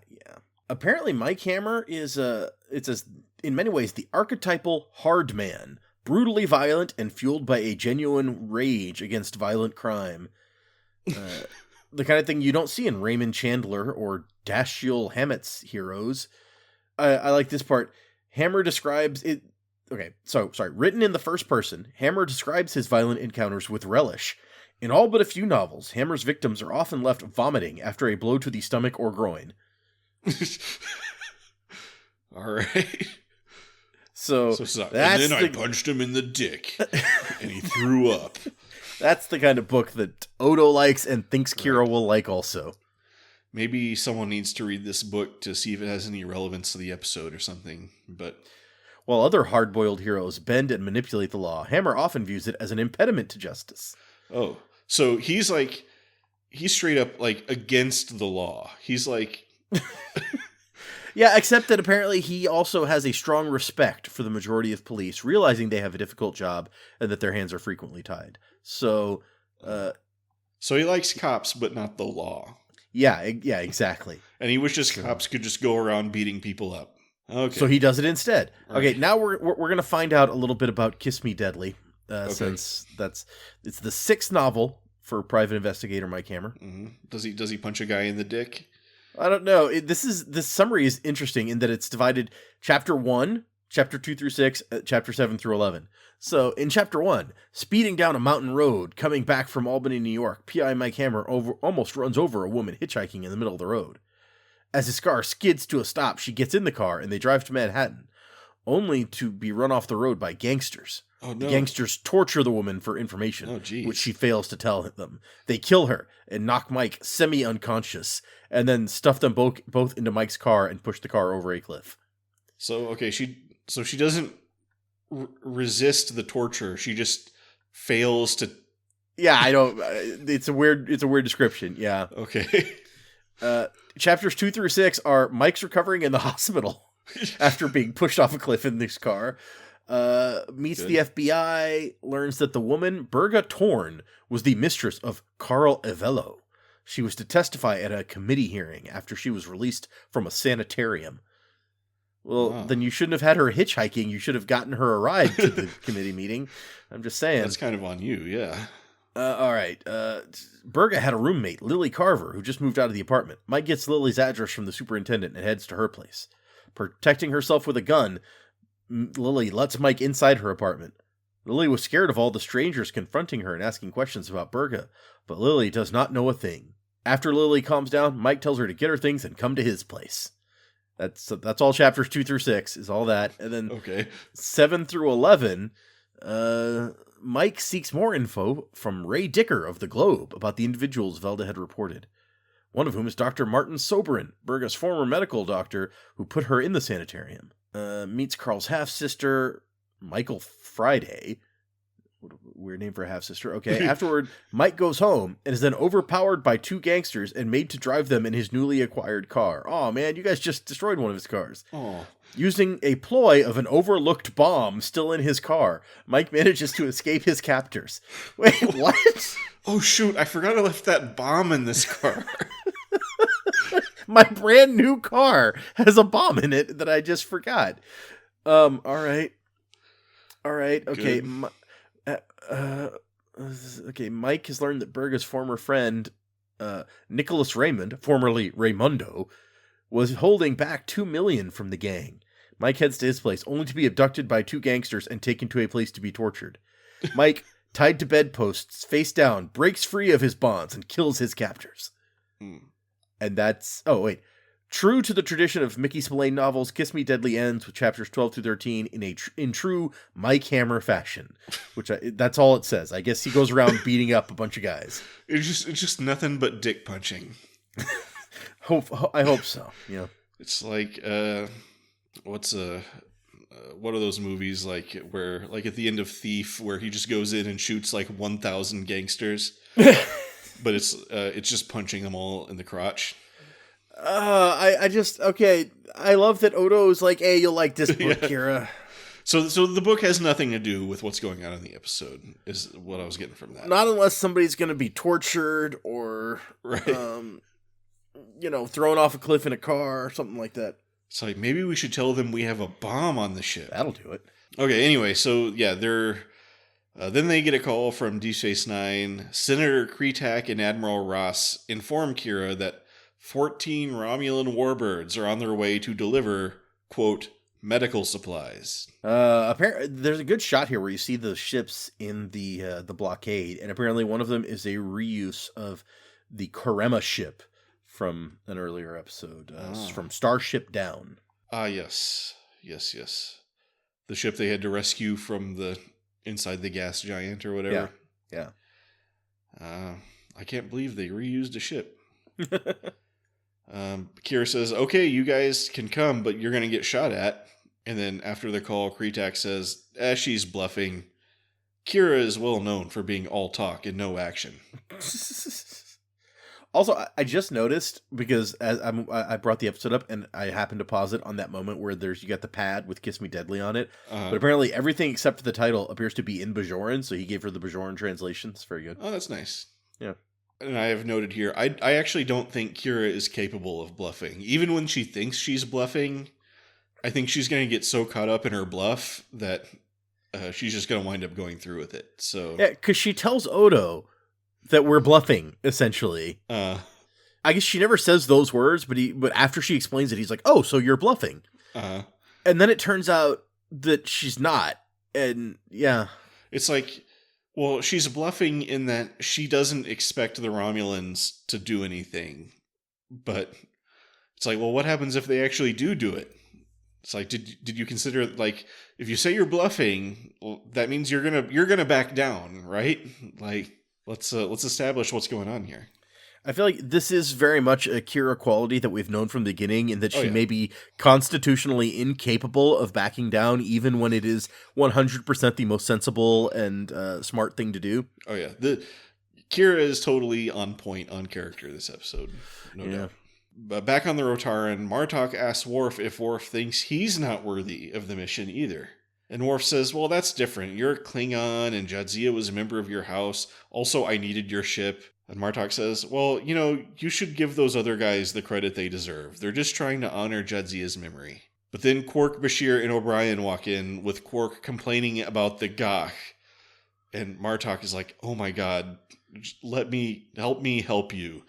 Apparently, Mike Hammer is in many ways the archetypal hard man, brutally violent and fueled by a genuine rage against violent crime. The kind of thing you don't see in Raymond Chandler or Dashiell Hammett's heroes. I like this part. Hammer describes it. Okay, written in the first person, Hammer describes his violent encounters with relish. In all but a few novels, Hammer's victims are often left vomiting after a blow to the stomach or groin. All right. So and then I punched him in the dick, and he threw up. That's the kind of book that Odo likes and thinks Kira will like also. Maybe someone needs to read this book to see if it has any relevance to the episode or something, but... While other hard-boiled heroes bend and manipulate the law, Hammer often views it as an impediment to justice. Oh, so he's straight up, like, against the law. He's like... Yeah, except that apparently he also has a strong respect for the majority of police, realizing they have a difficult job and that their hands are frequently tied. So he likes cops, but not the law. Yeah, exactly. And he wishes cops could just go around beating people up. Okay. So he does it instead. All okay, right. Now we're going to find out a little bit about Kiss Me Deadly, since it's the sixth novel for private investigator Mike Hammer. Mm-hmm. Does he punch a guy in the dick? I don't know. This summary is interesting in that it's divided chapter 1, chapter 2 through 6, chapter 7 through 11. So in chapter 1, speeding down a mountain road, coming back from Albany, New York, P.I. Mike Hammer almost runs over a woman hitchhiking in the middle of the road. As his car skids to a stop, she gets in the car and they drive to Manhattan, only to be run off the road by gangsters. Oh, no. The gangsters torture the woman for information, which she fails to tell them. They kill her and knock Mike semi-unconscious, and then stuff them both into Mike's car and push the car over a cliff. So, okay, she doesn't resist the torture. She just fails to... Yeah, I don't... It's a weird description, yeah. Okay. Chapters 2 through 6 are Mike's recovering in the hospital after being pushed off a cliff in this car. Meets the FBI, learns that the woman, Berga Torn, was the mistress of Carl Evello. She was to testify at a committee hearing after she was released from a sanitarium. Well, Then you shouldn't have had her hitchhiking. You should have gotten her a ride to the committee meeting. I'm just saying. That's kind of on you, yeah. All right. Berga had a roommate, Lily Carver, who just moved out of the apartment. Mike gets Lily's address from the superintendent and heads to her place. Protecting herself with a gun, Lily lets Mike inside her apartment. Lily was scared of all the strangers confronting her and asking questions about Berga, but Lily does not know a thing. After Lily calms down, Mike tells her to get her things and come to his place. That's all chapters 2 through 6 is all that. And then 7 through 11, Mike seeks more info from Ray Dicker of the Globe about the individuals Velda had reported. One of whom is Dr. Martin Soberin, Berga's former medical doctor who put her in the sanitarium. Meets Carl's half-sister, Michael Friday. What a weird name for a half-sister. Okay, afterward, Mike goes home and is then overpowered by 2 gangsters and made to drive them in his newly acquired car. Oh man, you guys just destroyed one of his cars. Oh. Using a ploy of an overlooked bomb still in his car, Mike manages to escape his captors. Wait, what? Oh shoot, I forgot I left that bomb in this car. My brand new car has a bomb in it that I just forgot. All right. Okay. Okay. Mike has learned that Berga's former friend, Nicholas Raymond, formerly Raymundo, was holding back $2 million from the gang. Mike heads to his place, only to be abducted by 2 gangsters and taken to a place to be tortured. Mike, tied to bedposts, face down, breaks free of his bonds and kills his captors. And that's... Oh, wait. True to the tradition of Mickey Spillane novels, Kiss Me Deadly ends with chapters 12 through 13 in true Mike Hammer fashion. That's all it says. I guess he goes around beating up a bunch of guys. It's just nothing but dick punching. I hope so. Yeah. It's like what are those movies like where like at the end of Thief where he just goes in and shoots like 1,000 gangsters, but it's just punching them all in the crotch. I love that Odo's like, hey, you'll like this book, Kira. So the book has nothing to do with what's going on in the episode, is what I was getting from that. Not unless somebody's going to be tortured or, right. Thrown off a cliff in a car or something like that. It's like, maybe we should tell them we have a bomb on the ship. That'll do it. Okay, anyway, so yeah, then they get a call from Deep Space Nine. Senator Kretak and Admiral Ross inform Kira that 14 Romulan warbirds are on their way to deliver, quote, medical supplies. Apparently, there's a good shot here where you see the ships in the blockade, and apparently one of them is a reuse of the Karema ship from an earlier episode, from Starship Down. Yes. The ship they had to rescue from the inside the gas giant or whatever. Yeah. I can't believe they reused a ship. Kira says, okay, you guys can come, but you're going to get shot at. And then after the call, Kretak says, she's bluffing. Kira is well known for being all talk and no action. Also, I just noticed, because as I brought the episode up and I happened to pause it on that moment where you got the pad with Kiss Me Deadly on it. But apparently everything except for the title appears to be in Bajoran, so he gave her the Bajoran translations. Very good. Oh, that's nice. Yeah. And I have noted here, I actually don't think Kira is capable of bluffing. Even when she thinks she's bluffing, I think she's going to get so caught up in her bluff that she's just going to wind up going through with it. So yeah, because she tells Odo that we're bluffing, essentially. I guess she never says those words, but after she explains it, he's like, oh, so you're bluffing. And then it turns out that she's not. And yeah. It's like, well, she's bluffing in that she doesn't expect the Romulans to do anything. But it's like, well, what happens if they actually do it? It's like, did you consider, like, if you say you're bluffing, well, that means you're gonna back down, right? Like, let's establish what's going on here. I feel like this is very much a Kira quality that we've known from the beginning, in that she may be constitutionally incapable of backing down, even when it is 100% the most sensible and smart thing to do. Oh yeah, Kira is totally on point on character this episode, no doubt. But back on the Rotaran, Martok asks Worf if Worf thinks he's not worthy of the mission either. And Worf says, well, that's different. You're a Klingon, and Jadzia was a member of your house. Also, I needed your ship. And Martok says, well, you should give those other guys the credit they deserve. They're just trying to honor Jadzia's memory. But then Quark, Bashir, and O'Brien walk in, with Quark complaining about the Gach. And Martok is like, oh my god, help me help you.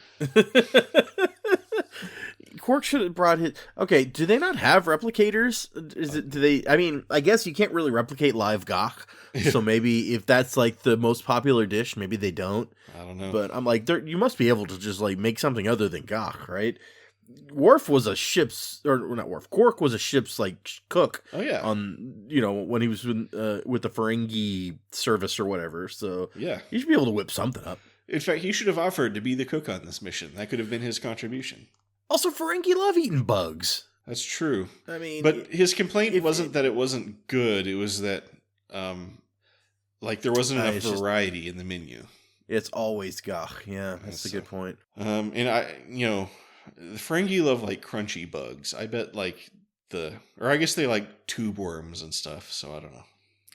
Quark should have brought his... Okay, do they not have replicators? Do they... I mean, I guess you can't really replicate live Gach, so maybe if that's, like, the most popular dish, maybe they don't. I don't know. But I'm like, you must be able to just, like, make something other than Gach, right? Worf was a ship's... Or, not Worf. Quark was a ship's, like, cook. Oh, yeah. On, when he was with the Ferengi service or whatever, so... Yeah. He should be able to whip something up. In fact, he should have offered to be the cook on this mission. That could have been his contribution. Also, Ferengi love eating bugs. That's true. I mean... But his complaint wasn't that it wasn't good. It was that, there wasn't enough variety in the menu. It's always Gach. Yeah, that's a good point. And the Ferengi love, like, crunchy bugs. I bet, like, or I guess they like tube worms and stuff, so I don't know.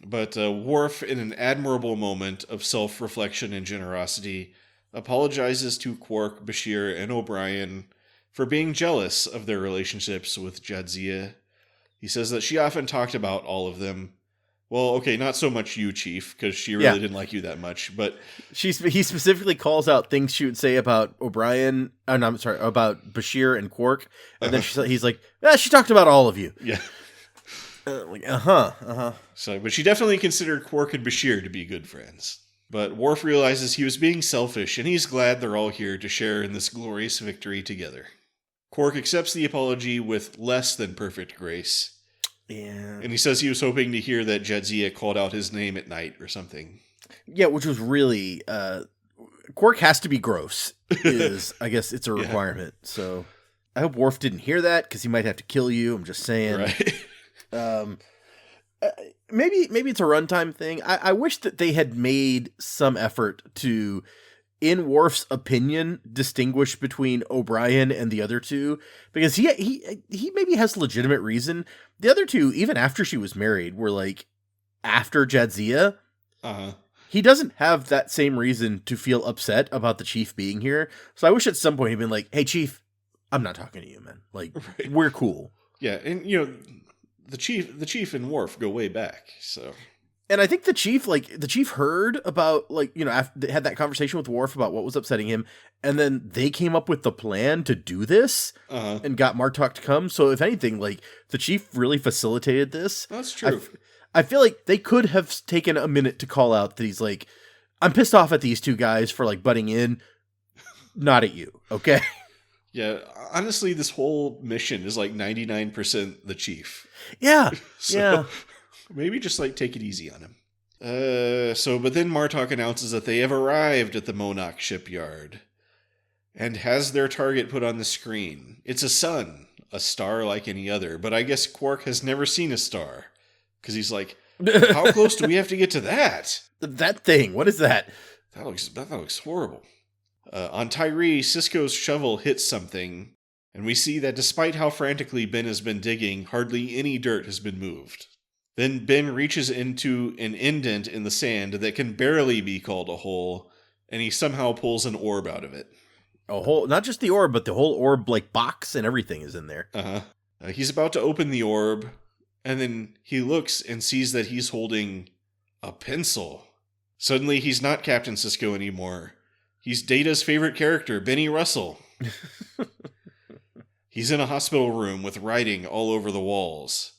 But Worf, in an admirable moment of self-reflection and generosity, apologizes to Quark, Bashir, and O'Brien for being jealous of their relationships with Jadzia. He says that she often talked about all of them. Well, okay, not so much you, Chief, because she really didn't like you that much, but... He specifically calls out things she would say about O'Brien, about Bashir and Quark, and then he's like, she talked about all of you. Yeah. So, but she definitely considered Quark and Bashir to be good friends. But Worf realizes he was being selfish, and he's glad they're all here to share in this glorious victory together. Quark accepts the apology with less than perfect grace. Yeah. And he says he was hoping to hear that Jadzia called out his name at night or something. Yeah, which was really... Quark has to be gross. I guess it's a requirement. So I hope Worf didn't hear that, because he might have to kill you. I'm just saying. Right. Maybe it's a runtime thing. I wish that they had made some effort to, in Worf's opinion, distinguish between O'Brien and the other two, because he maybe has legitimate reason. The other two, even after she was married, were like after Jadzia. He doesn't have that same reason to feel upset about the Chief being here. So I wish at some point he'd been like, "Hey, Chief, I'm not talking to you, man. Like, we're cool." Yeah, and the chief and Worf go way back, so. And I think the chief heard about, after had that conversation with Worf about what was upsetting him, and then they came up with the plan to do this, and got Martok to come. So if anything, the chief really facilitated this. That's true. I feel like they could have taken a minute to call out that he's like, I'm pissed off at these two guys for butting in, not at you, okay? Yeah, honestly, this whole mission is 99% the Chief. Yeah, so maybe just take it easy on him. But then Martok announces that they have arrived at the Monarch shipyard and has their target put on the screen. It's a sun, a star like any other, but I guess Quark has never seen a star. Because he's like, how close do we have to get to that? That thing, what is that? That looks horrible. On Tyree, Sisko's shovel hits something, and we see that despite how frantically Ben has been digging, hardly any dirt has been moved. Then Ben reaches into an indent in the sand that can barely be called a hole, and he somehow pulls an orb out of it. A hole, not just the orb, but the whole orb, box and everything is in there. He's about to open the orb, and then he looks and sees that he's holding a pencil. Suddenly, he's not Captain Sisko anymore. He's Data's favorite character, Benny Russell. He's in a hospital room with writing all over the walls.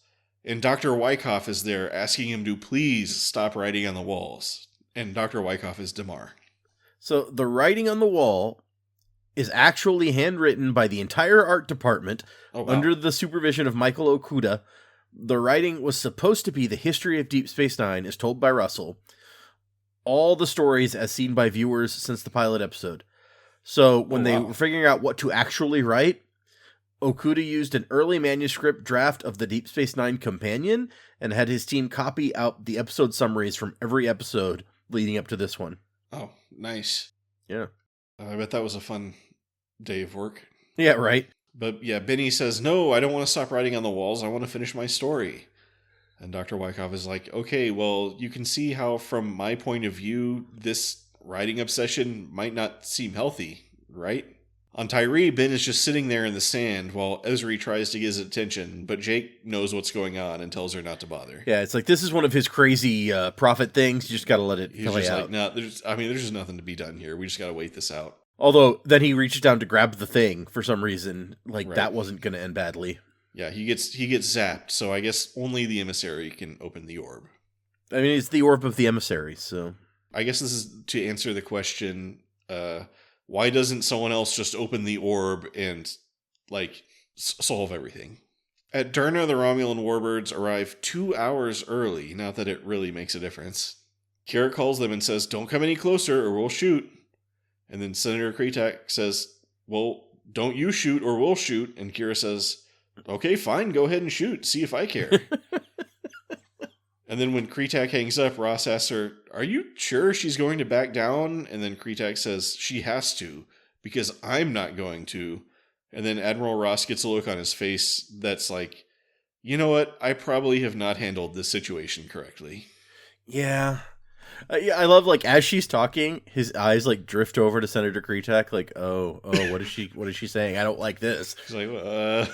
And Dr. Wyckoff is there asking him to please stop writing on the walls. And Dr. Wyckoff is Damar. So the writing on the wall is actually handwritten by the entire art department under the supervision of Michael Okuda. The writing was supposed to be the history of Deep Space Nine as told by Russell. All the stories as seen by viewers since the pilot episode. So when they were figuring out what to actually write, Okuda used an early manuscript draft of the Deep Space Nine companion and had his team copy out the episode summaries from every episode leading up to this one. Oh, nice. Yeah. I bet that was a fun day of work. Yeah, right. But yeah, Benny says, no, I don't want to stop writing on the walls. I want to finish my story. And Dr. Wyckoff is like, okay, well, you can see how from my point of view, this writing obsession might not seem healthy, right? On Tyree, Ben is just sitting there in the sand while Ezri tries to get his attention, but Jake knows what's going on and tells her not to bother. Yeah, it's like, this is one of his crazy prophet things. You just got to let it play out. Like, no, there's just nothing to be done here. We just got to wait this out. Although, then he reaches down to grab the thing for some reason. Like, Right. that wasn't going to end badly. Yeah, he gets zapped, so I guess only the emissary can open the orb. I mean, it's the orb of the emissary, so... I guess this is to answer the question, why doesn't someone else just open the orb and, like, solve everything? At Derna, the Romulan warbirds arrive 2 hours early, not that it really makes a difference. Kira calls them and says, don't come any closer or we'll shoot. And then Senator Kretak says, well, don't you shoot or we'll shoot. And Kira says, okay, fine, go ahead and shoot. See if I care. And then when Kretak hangs up, Ross asks her, are you sure she's going to back down? And then Kretak says, she has to, because I'm not going to. And then Admiral Ross gets a look on his face that's like, you know what? I probably have not handled this situation correctly. Yeah. I love, like, as she's talking, his eyes, like, drift over to Senator Kretak, like, oh, what is she saying? I don't like this. She's like,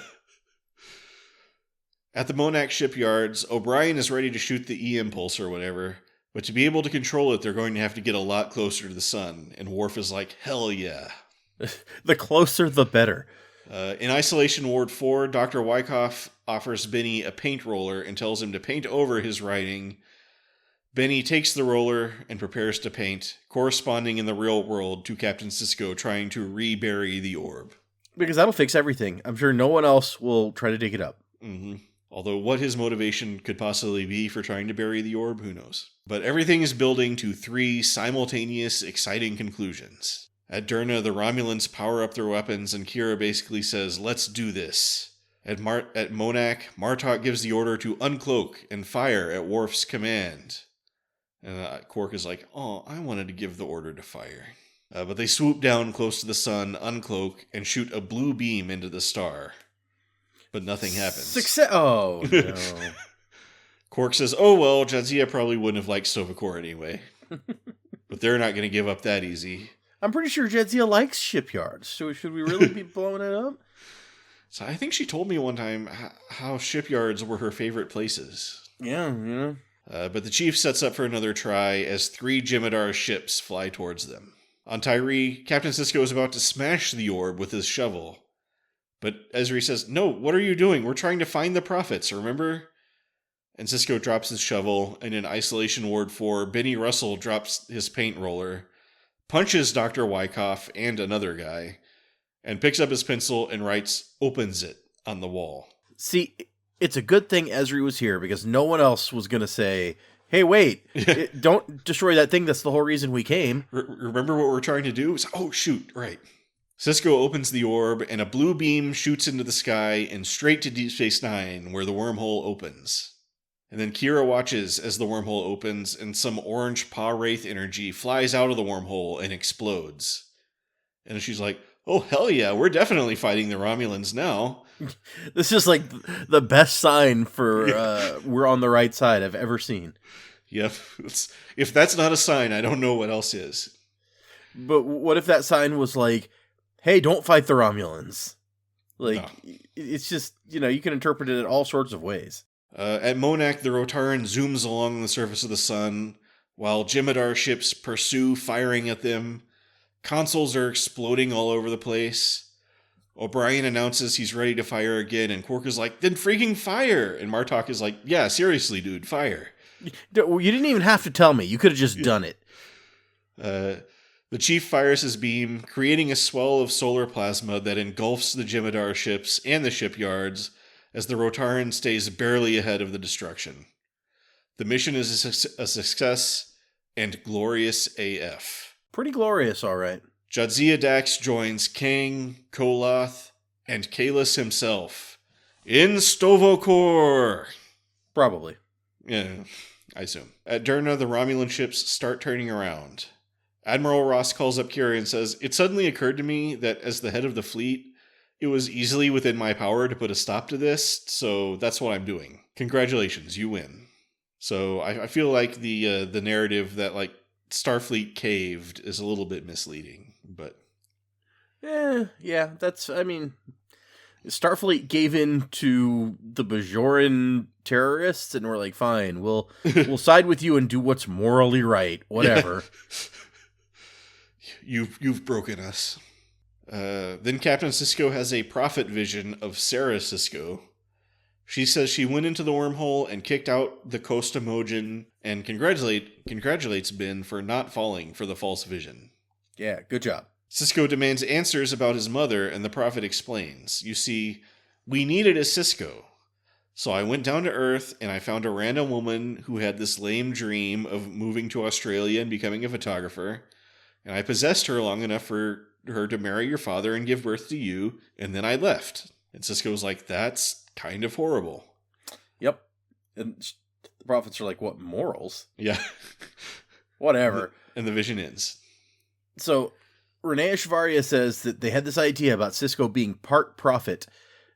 At the Monac shipyards, O'Brien is ready to shoot the E-impulse or whatever, but to be able to control it, they're going to have to get a lot closer to the sun, and Worf is like, hell yeah. The closer, the better. In Isolation Ward 4, Dr. Wyckoff offers Benny a paint roller and tells him to paint over his writing. Benny takes the roller and prepares to paint, corresponding in the real world to Captain Sisko trying to rebury the orb. Because that'll fix everything. I'm sure no one else will try to dig it up. Mm-hmm. Although what his motivation could possibly be for trying to bury the orb, who knows? But everything is building to 3 simultaneous, exciting conclusions. At Derna, the Romulans power up their weapons, and Kira basically says, let's do this. At Monac, Martok gives the order to uncloak and fire at Worf's command. And Quark is like, oh, I wanted to give the order to fire. But they swoop down close to the sun, uncloak, and shoot a blue beam into the star. But nothing happens. Success! Oh, no. Quark says, oh, well, Jadzia probably wouldn't have liked Stovacor anyway. But they're not going to give up that easy. I'm pretty sure Jadzia likes shipyards, so should we really be blowing it up? So I think she told me one time how shipyards were her favorite places. Yeah. But the chief sets up for another try as 3 Jem'Hadar ships fly towards them. On Tyree, Captain Sisko is about to smash the orb with his shovel. But Ezri says, no, what are you doing? We're trying to find the prophets, remember? And Sisko drops his shovel, and in Isolation Ward 4, Benny Russell drops his paint roller, punches Dr. Wyckoff and another guy, and picks up his pencil and writes, opens it on the wall. See, it's a good thing Ezri was here, because no one else was going to say, hey, wait, don't destroy that thing. That's the whole reason we came. Remember what we're trying to do? Oh, shoot, right. Sisko opens the orb, and a blue beam shoots into the sky and straight to Deep Space Nine, where the wormhole opens. And then Kira watches as the wormhole opens, and some orange Pa-Wraith energy flies out of the wormhole and explodes. And she's like, oh, hell yeah, we're definitely fighting the Romulans now. This is like the best sign for we're on the right side I've ever seen. Yep. If that's not a sign, I don't know what else is. But what if that sign was like, hey, don't fight the Romulans? Like, no. It's just, you can interpret it in all sorts of ways. At Monac, the Rotaran zooms along the surface of the sun, while Jem'Hadar ships pursue, firing at them. Consoles are exploding all over the place. O'Brien announces he's ready to fire again, and Quark is like, then freaking fire! And Martok is like, yeah, seriously, dude, fire. You didn't even have to tell me. You could have just done it. The chief fires his beam, creating a swell of solar plasma that engulfs the Jem'Hadar ships and the shipyards, as the Rotaran stays barely ahead of the destruction. The mission is a success and glorious AF. Pretty glorious, all right. Jadzia Dax joins Kang, Koloth, and Kahless himself in Stovacor. Probably. Yeah, I assume. At Derna, the Romulan ships start turning around. Admiral Ross calls up Kira and says, it suddenly occurred to me that as the head of the fleet, it was easily within my power to put a stop to this, so that's what I'm doing. Congratulations, you win. So I feel like the narrative that, like, Starfleet caved is a little bit misleading, but... Yeah, Starfleet gave in to the Bajoran terrorists, and we're like, fine, we'll side with you and do what's morally right, whatever. you've broken us. Then Captain Sisko has a prophet vision of Sarah Sisko. She says she went into the wormhole and kicked out the Costamojan and congratulates Ben for not falling for the false vision. Yeah, good job. Sisko demands answers about his mother, and the prophet explains. You see, we needed a Sisko. So I went down to Earth, and I found a random woman who had this lame dream of moving to Australia and becoming a photographer. And I possessed her long enough for her to marry your father and give birth to you, and then I left. And Sisko's like, that's kind of horrible. Yep. And the prophets are like, what, morals? Yeah. Whatever. And the vision ends. So Renee Echevarria says that they had this idea about Sisko being part prophet,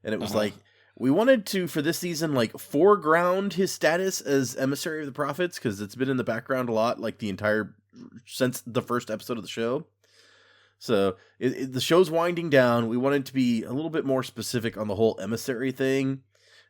and it was like, we wanted to, for this season, like, foreground his status as emissary of the prophets, because it's been in the background a lot, like, since the first episode of the show. So, the show's winding down. We wanted to be a little bit more specific on the whole emissary thing,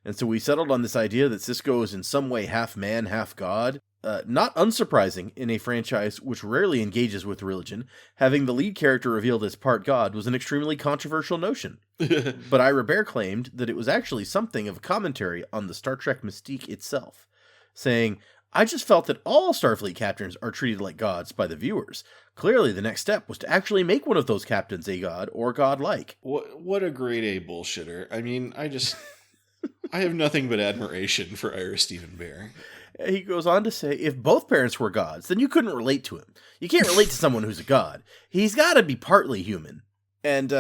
and so we settled on this idea that Sisko is in some way half man, half god. Not unsurprising in a franchise which rarely engages with religion, having the lead character revealed as part god was an extremely controversial notion. But Ira Bear claimed that it was actually something of a commentary on the Star Trek mystique itself, saying, I just felt that all Starfleet captains are treated like gods by the viewers. Clearly the next step was to actually make one of those captains a god or godlike. What a grade A bullshitter. I mean, I have nothing but admiration for Ira Stephen Bear. He goes on to say, if both parents were gods, then you couldn't relate to him. You can't relate to someone who's a god. He's got to be partly human. And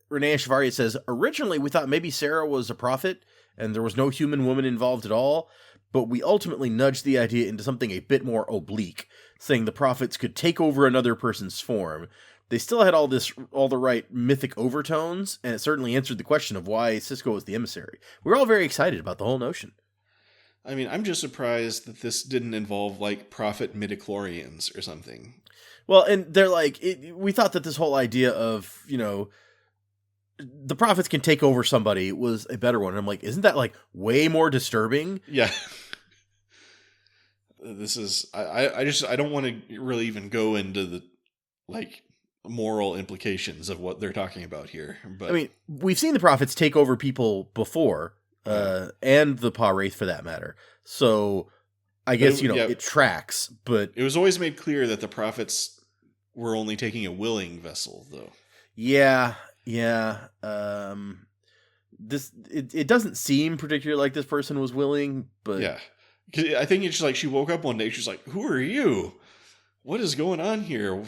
Renee Echevarria says, originally we thought maybe Sarah was a prophet, and there was no human woman involved at all, but we ultimately nudged the idea into something a bit more oblique, saying the prophets could take over another person's form. They still had all the right mythic overtones, and it certainly answered the question of why Sisko was the emissary. We were all very excited about the whole notion. I mean, I'm just surprised that this didn't involve, like, prophet midichlorians or something. Well, and they're like, we thought that this whole idea of, the prophets can take over somebody was a better one. And I'm like, isn't that, like, way more disturbing? Yeah. This is, I don't want to really even go into the, like, moral implications of what they're talking about here. But I mean, we've seen the prophets take over people before, and the Pa Wraith for that matter. So I guess, it tracks, but it was always made clear that the prophets were only taking a willing vessel, though. Yeah. It doesn't seem particularly like this person was willing, but yeah. I think it's like she woke up one day, she's like, who are you? What is going on here?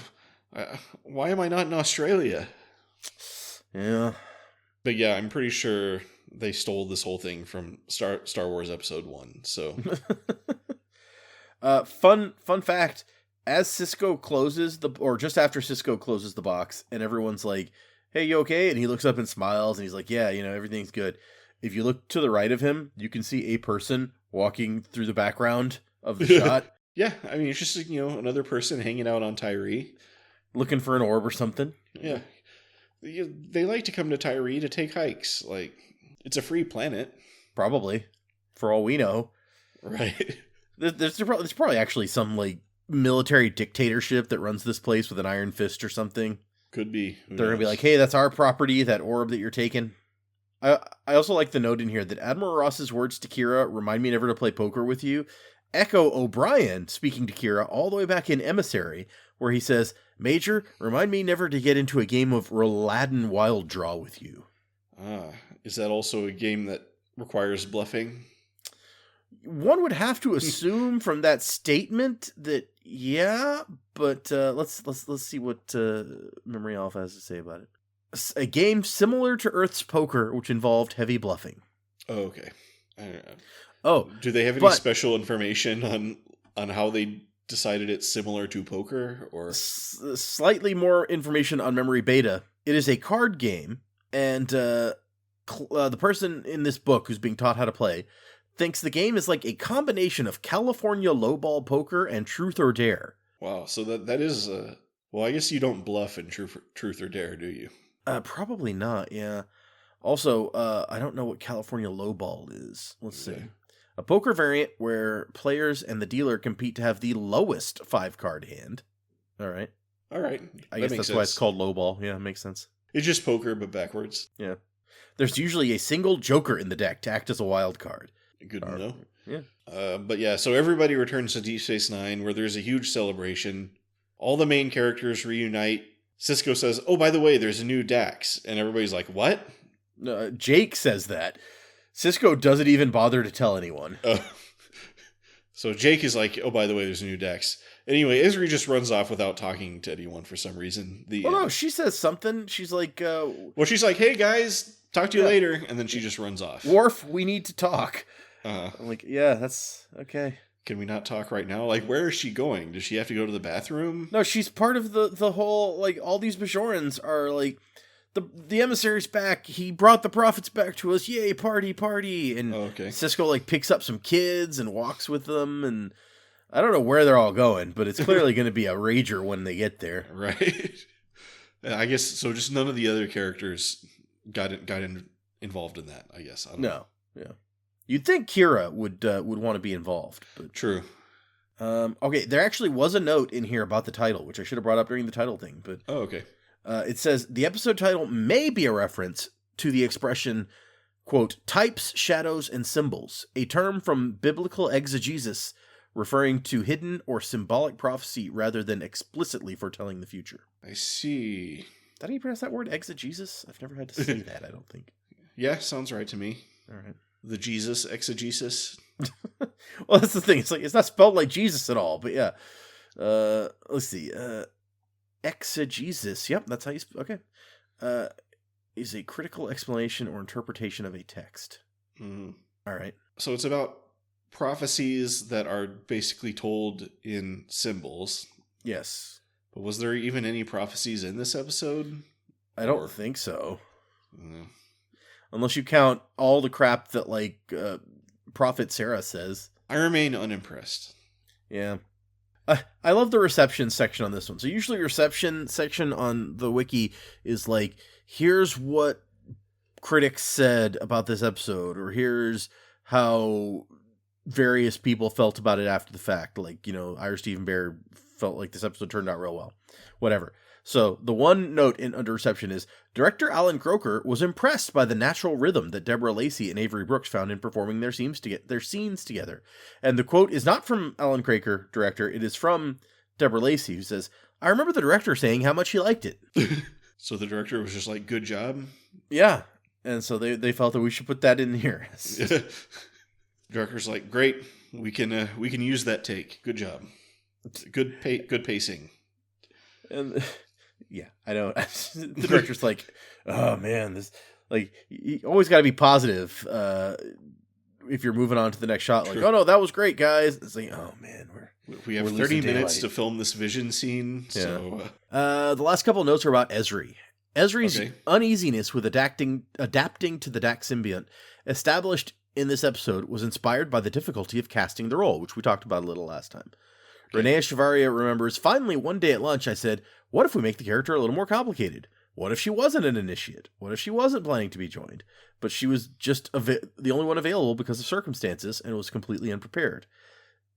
Why am I not in Australia? Yeah. But yeah, I'm pretty sure they stole this whole thing from Star Wars Episode 1, so. Fun fact, as Sisko closes or just after Sisko closes the box, and everyone's like, hey, you okay? And he looks up and smiles, and he's like, yeah, everything's good. If you look to the right of him, you can see a person walking through the background of the shot. Yeah, I mean, it's just, another person hanging out on Tyree. Looking for an orb or something. Yeah. They like to come to Tyree to take hikes. Like, it's a free planet. Probably. For all we know. Right. There's probably actually some, like, military dictatorship that runs this place with an iron fist or something. Could be. They're going to be like, hey, that's our property, that orb that you're taking. I also like the note in here that Admiral Ross's words to Kira, remind me never to play poker with you, echo O'Brien speaking to Kira all the way back in Emissary, where he says, Major, remind me never to get into a game of Roladin Wild Draw with you. Is that also a game that requires bluffing? One would have to assume from that statement that, yeah, but let's see what Memory Alpha has to say about it. A game similar to Earth's Poker, which involved heavy bluffing. Oh, okay. I don't know. Oh, do they have any special information on how they decided it's similar to poker, or slightly more information on Memory Beta? It is a card game, and the person in this book who's being taught how to play thinks the game is like a combination of California lowball poker and Truth or Dare. Wow, so that is well, I guess you don't bluff in Truth or Dare, do you? Probably not. Yeah. Also, I don't know what California lowball is. Let's see. A poker variant where players and the dealer compete to have the lowest 5-card hand. All right. All right. I guess that's why it's called lowball. Yeah, makes sense. It's just poker, but backwards. Yeah. There's usually a single joker in the deck to act as a wild card. Good to know. Yeah. But yeah, so everybody returns to Deep Space Nine, where there's a huge celebration. All the main characters reunite. Sisko says, "Oh, by the way, there's a new Dax," and everybody's like, "What?" Jake says that. Sisko doesn't even bother to tell anyone. So Jake is like, "Oh, by the way, there's a new Dax." Anyway, Ezri just runs off without talking to anyone for some reason. No, she says something. She's like, she's like, "Hey guys, talk to you later," and then she just runs off. Worf, we need to talk. I'm like, yeah, that's okay. Can we not talk right now? Like, where is she going? Does she have to go to the bathroom? No, she's part of the whole, like, all these Bajorans are like, the emissary's back. He brought the prophets back to us. Yay, party, party. And Sisko, like, picks up some kids and walks with them. And I don't know where they're all going, but it's clearly going to be a rager when they get there. Right. I guess, so just none of the other characters got involved in that, I guess. I don't know. Yeah. You'd think Kira would want to be involved. But true. Okay, there actually was a note in here about the title, which I should have brought up during the title thing. But okay. It says, the episode title may be a reference to the expression, quote, types, shadows, and symbols, a term from biblical exegesis referring to hidden or symbolic prophecy rather than explicitly foretelling the future. I see. Is that how you pronounce that word, exegesis? I've never had to say that, I don't think. Yeah, sounds right to me. All right. The Jesus exegesis. Well, that's the thing. It's like, it's not spelled like Jesus at all, but yeah. Let's see. Exegesis. Yep, that's how you okay. Is a critical explanation or interpretation of a text. Mm-hmm. All right. So it's about prophecies that are basically told in symbols. Yes. But was there even any prophecies in this episode? I don't think so. No. Unless you count all the crap that, like, Prophet Sarah says. I remain unimpressed. Yeah. I love the reception section on this one. So usually reception section on the wiki is like, here's what critics said about this episode, or here's how various people felt about it after the fact. Like, Ira Stephen Bear felt like this episode turned out real well. Whatever. So the one note under reception is, director Alan Croker was impressed by the natural rhythm that Deborah Lacey and Avery Brooks found in performing their scenes together. And the quote is not from Alan Croker, director. It is from Deborah Lacey, who says, I remember the director saying how much he liked it. So the director was just like, good job? Yeah. And so they felt that we should put that in here. Director's like, great. We can use that take. Good job. Good pacing. And yeah, I know. The director's like, oh man, this, like, you always got to be positive if you're moving on to the next shot. Like, oh no, that was great, guys. It's like, oh man, we have 30 minutes to film this vision scene. Yeah. So the last couple of notes are about Ezri. Ezri's uneasiness with adapting to the Dax symbiont established in this episode was inspired by the difficulty of casting the role, which we talked about a little last time. Renee Echevarria remembers, finally, one day at lunch, I said, what if we make the character a little more complicated? What if she wasn't an initiate? What if she wasn't planning to be joined? But she was just the only one available because of circumstances and was completely unprepared.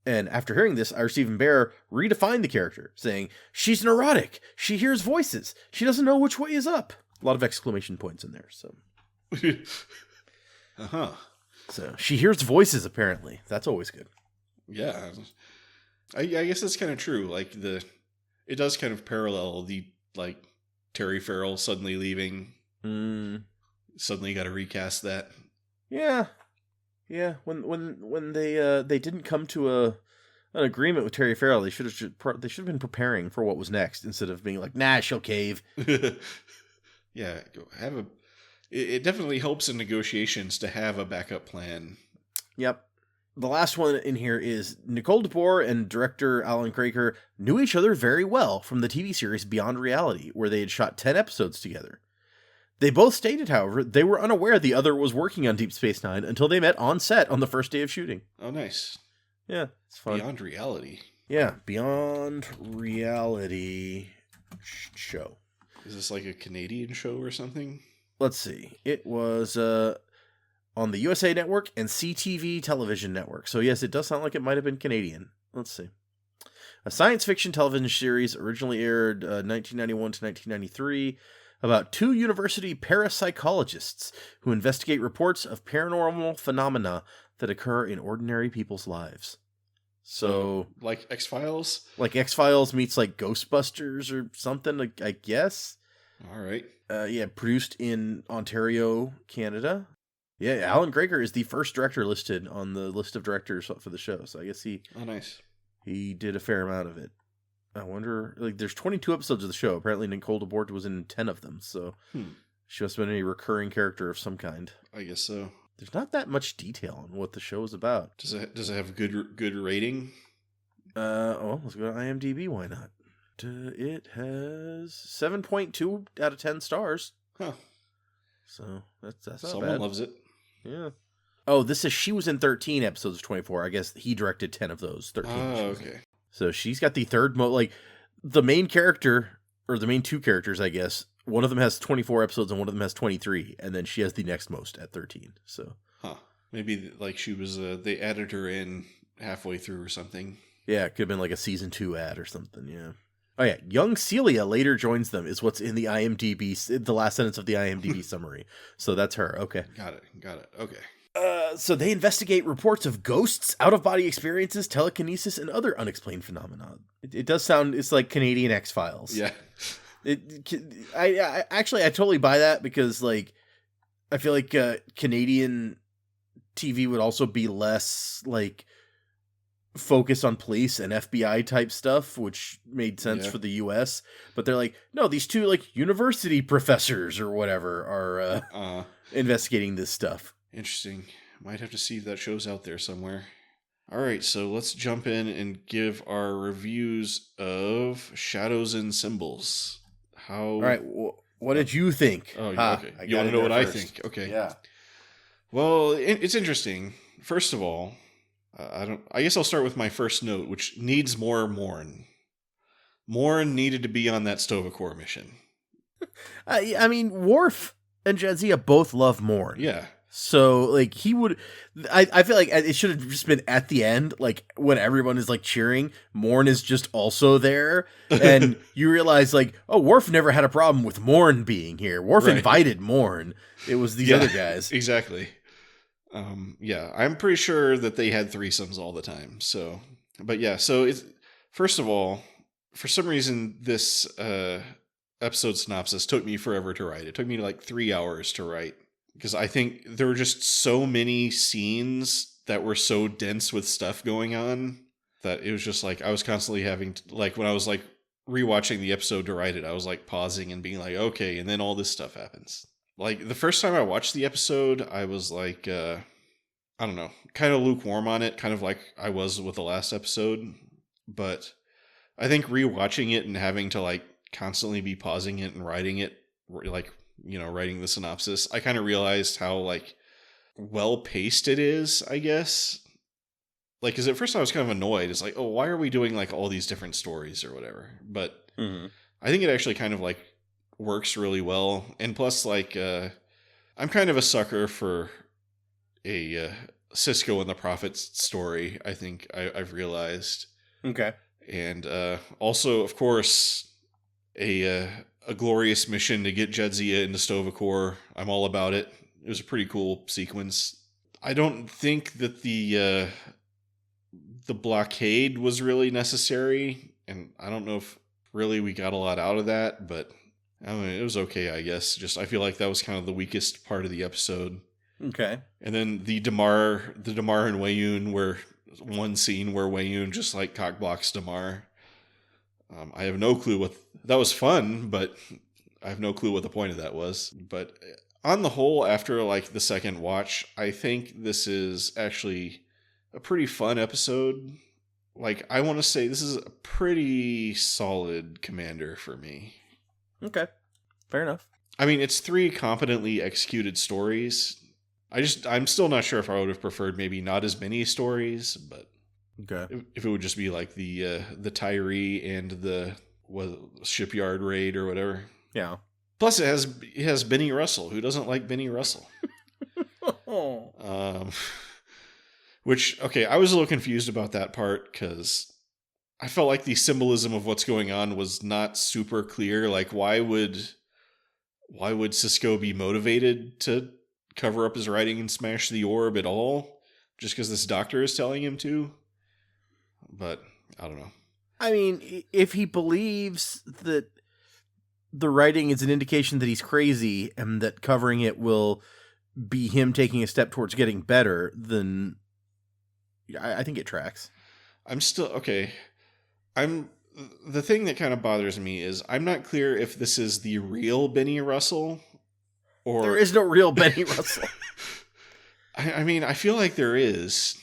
And after hearing this, Ira Stephen Bear redefined the character, saying, she's neurotic. She hears voices. She doesn't know which way is up. A lot of exclamation points in there. So, So she hears voices, apparently. That's always good. Yeah. I guess that's kind of true. Like, it does kind of parallel the, like, Terry Farrell suddenly leaving. Suddenly got to recast that. Yeah. When they didn't come to an agreement with Terry Farrell, they should have been preparing for what was next instead of being like, nah, she'll cave. Yeah, it definitely helps in negotiations to have a backup plan. Yep. The last one in here is Nicole DeBoer and director Alan Croker knew each other very well from the TV series Beyond Reality, where they had shot 10 episodes together. They both stated, however, they were unaware the other was working on Deep Space Nine until they met on set on the first day of shooting. Oh, nice. Yeah, it's fun. Beyond Reality. Yeah, Beyond Reality show. Is this like a Canadian show or something? Let's see. It was on the USA Network and CTV Television Network. So yes, it does sound like it might have been Canadian. Let's see. a science fiction television series originally aired 1991 to 1993 about two university parapsychologists who investigate reports of paranormal phenomena that occur in ordinary people's lives. So like X-Files? Like X-Files meets like Ghostbusters or something, like, I guess. All right. Yeah, produced in Ontario, Canada. Yeah, Alan Gregor is the first director listed on the list of directors for the show. So I guess Oh, nice. He did a fair amount of it. I wonder, like, there's 22 episodes of the show. Apparently Nicole DeBord was in 10 of them. So she must have been a recurring character of some kind. I guess so. There's not that much detail on what the show is about. Does it have good rating? Let's go to IMDb. Why not? It has 7.2 out of 10 stars. Huh. So that's not Someone bad. loves it. Yeah. Oh, this is she was in 13 episodes of 24. I guess he directed 10 of those. 13. Oh, okay. So she's got the third like the main character, or the main two characters, I guess. One of them has 24 episodes and one of them has 23, and then she has the next most at 13. So. Huh. Maybe like she was they added her in halfway through or something. Yeah, it could have been like a season 2 ad or something. Yeah. Oh yeah, young Celia later joins them is what's in the IMDb, the last sentence of the IMDb summary. So that's her. Okay. Got it. Okay. So they investigate reports of ghosts, out-of-body experiences, telekinesis, and other unexplained phenomena. It does sound, it's like Canadian X-Files. Yeah. I totally buy that because, like, I feel like Canadian TV would also be less, like, focused on police and FBI type stuff, which made sense for the US. But they're like, no, these two, like, university professors or whatever are investigating this stuff. Interesting. Might have to see if that show's out there somewhere. All right, so let's jump in and give our reviews of Shadows and Symbols. All right, what did you think? Oh, okay. You want to know what I think? Okay. Yeah. Well, it's interesting. First of all, I guess I'll start with my first note, which needs more Morn. Morn needed to be on that Stovacor mission. I mean, Worf and Jadzia both love Morn. Yeah. So, like, he would... I feel like it should have just been at the end, like, when everyone is, like, cheering, Morn is just also there, and you realize, like, oh, Worf never had a problem with Morn being here. Worf invited Morn. It was these other guys. Exactly. Yeah, I'm pretty sure that they had threesomes all the time, so... But yeah, so, first of all, for some reason, this episode synopsis took me forever to write. It took me, like, 3 hours to write. Because I think there were just so many scenes that were so dense with stuff going on that it was just like I was constantly having to, like, when I was like rewatching the episode to write it, I was like pausing and being like, okay, and then all this stuff happens. Like the first time I watched the episode, I was like, I don't know, kind of lukewarm on it, kind of like I was with the last episode. But I think rewatching it and having to like constantly be pausing it and writing it, like, you know, writing the synopsis, I kind of realized how, like, well-paced it is, I guess. Like, because at first I was kind of annoyed. It's like, oh, why are we doing, like, all these different stories or whatever? But I think it actually kind of, like, works really well. And plus, like, I'm kind of a sucker for a Cisco and the Prophets story, I think I've realized. Okay. And also, of course, a glorious mission to get Jadzia into Stovacor. I'm all about it. It was a pretty cool sequence. I don't think that the blockade was really necessary, and I don't know if really we got a lot out of that, but I mean, it was okay, I guess. Just I feel like that was kind of the weakest part of the episode. Okay. And then the Damar and Weyoun, where one scene where Weyoun just like cockblocks Damar. I have no clue what that was fun, but I have no clue what the point of that was. But on the whole, after like the second watch, I think this is actually a pretty fun episode. Like, I want to say this is a pretty solid Commander for me. Okay. Fair enough. I mean, it's 3 competently executed stories. I'm still not sure if I would have preferred maybe not as many stories, but okay. If it would just be like the Tyree and the shipyard raid or whatever. Yeah. Plus, it has Benny Russell. Who doesn't like Benny Russell? Which, okay, I was a little confused about that part because I felt like the symbolism of what's going on was not super clear. Like, why would Sisko be motivated to cover up his writing and smash the orb at all? Just because this doctor is telling him to? But, I don't know. I mean, if he believes that the writing is an indication that he's crazy and that covering it will be him taking a step towards getting better, then I think it tracks. I'm still... Okay. The thing that kind of bothers me is I'm not clear if this is the real Benny Russell or... There is no real Benny Russell. I mean, I feel like there is.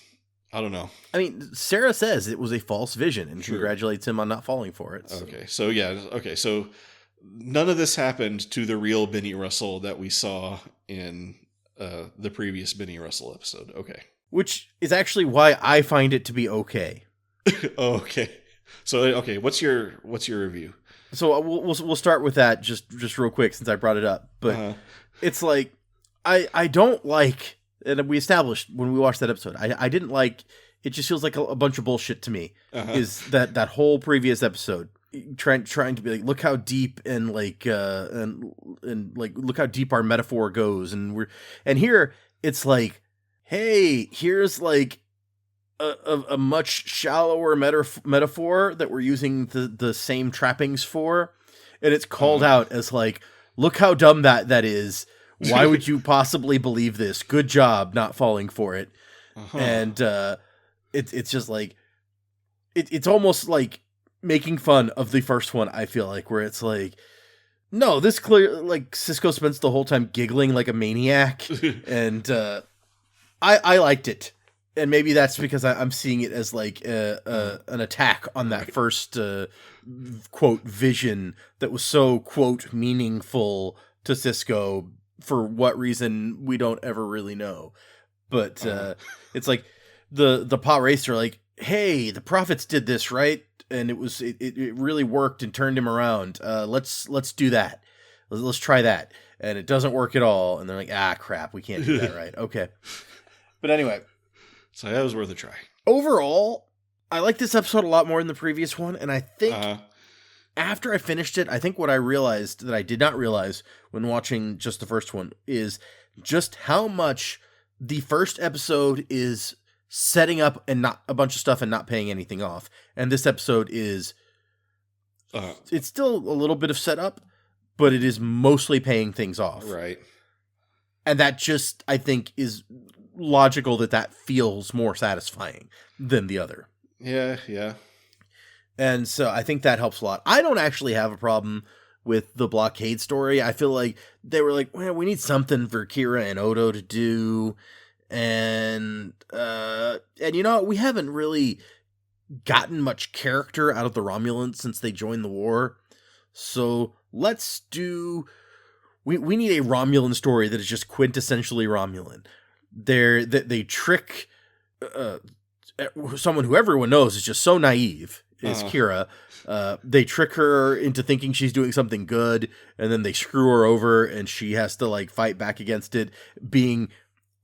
I don't know. I mean, Sarah says it was a false vision and congratulates him on not falling for it. So. Okay, so none of this happened to the real Benny Russell that we saw in the previous Benny Russell episode. Okay. Which is actually why I find it to be okay. Oh, okay. So, okay, what's your review? So we'll start with that just real quick since I brought it up. But it's like, I don't like, and we established when we watched that episode, I didn't like, it just feels like a bunch of bullshit to me, is that whole previous episode. Trying to be like, look how deep and like look how deep our metaphor goes, and here it's like, hey, here's like a much shallower metaphor that we're using the same trappings for, and it's called out as like, look how dumb that is. Why would you possibly believe this? Good job not falling for it. And it's just like it's almost like making fun of the first one, I feel like, where it's like, no, this clear, like, Sisko spends the whole time giggling like a maniac, and I liked it, and maybe that's because I'm seeing it as like an attack on that first quote vision that was so quote meaningful to Sisko for what reason we don't ever really know, but it's like the pod racer, like, hey, the prophets did this, right? And it really worked and turned him around. Let's do that. Let's try that. And it doesn't work at all. And they're like, crap, we can't do that, right? Okay. But anyway. So that was worth a try. Overall, I like this episode a lot more than the previous one. And I think after I finished it, I think what I realized that I did not realize when watching just the first one is just how much the first episode is setting up and not a bunch of stuff and not paying anything off. And this episode is, it's still a little bit of setup, but it is mostly paying things off. Right. And that just, I think, is logical that feels more satisfying than the other. Yeah. And so I think that helps a lot. I don't actually have a problem with the blockade story. I feel like they were like, well, we need something for Kira and Odo to do. And you know, we haven't really gotten much character out of the Romulans since they joined the war. So let's do, we need a Romulan story that is just quintessentially Romulan. They trick someone who everyone knows is just so naive, is Kira. They trick her into thinking she's doing something good, and then they screw her over, and she has to like fight back against it, being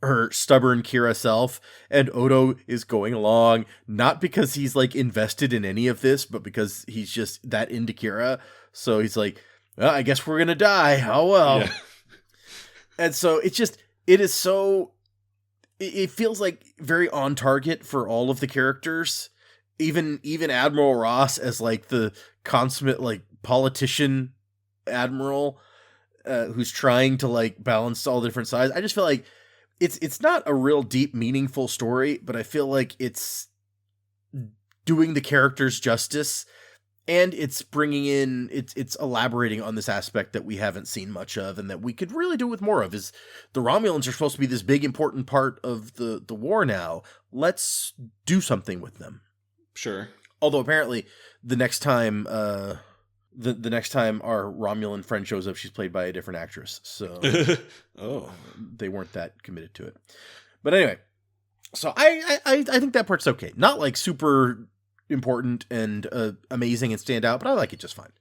her stubborn Kira self. And Odo is going along, not because he's like invested in any of this, but because he's just that into Kira. So he's like, well, I guess we're gonna die. Oh well. Yeah. And so it feels like very on target for all of the characters. Even Admiral Ross as like the consummate like politician admiral who's trying to like balance all the different sides. I just feel like it's not a real deep, meaningful story, but I feel like it's doing the characters justice, and it's bringing in, it's elaborating on this aspect that we haven't seen much of, and that we could really do with more of. Is the Romulans are supposed to be this big, important part of the war now. Let's do something with them. Sure. Although apparently the next time the next time our Romulan friend shows up, she's played by a different actress. So they weren't that committed to it. But anyway, so I think that part's okay. Not like super important and amazing and stand out, but I like it just fine.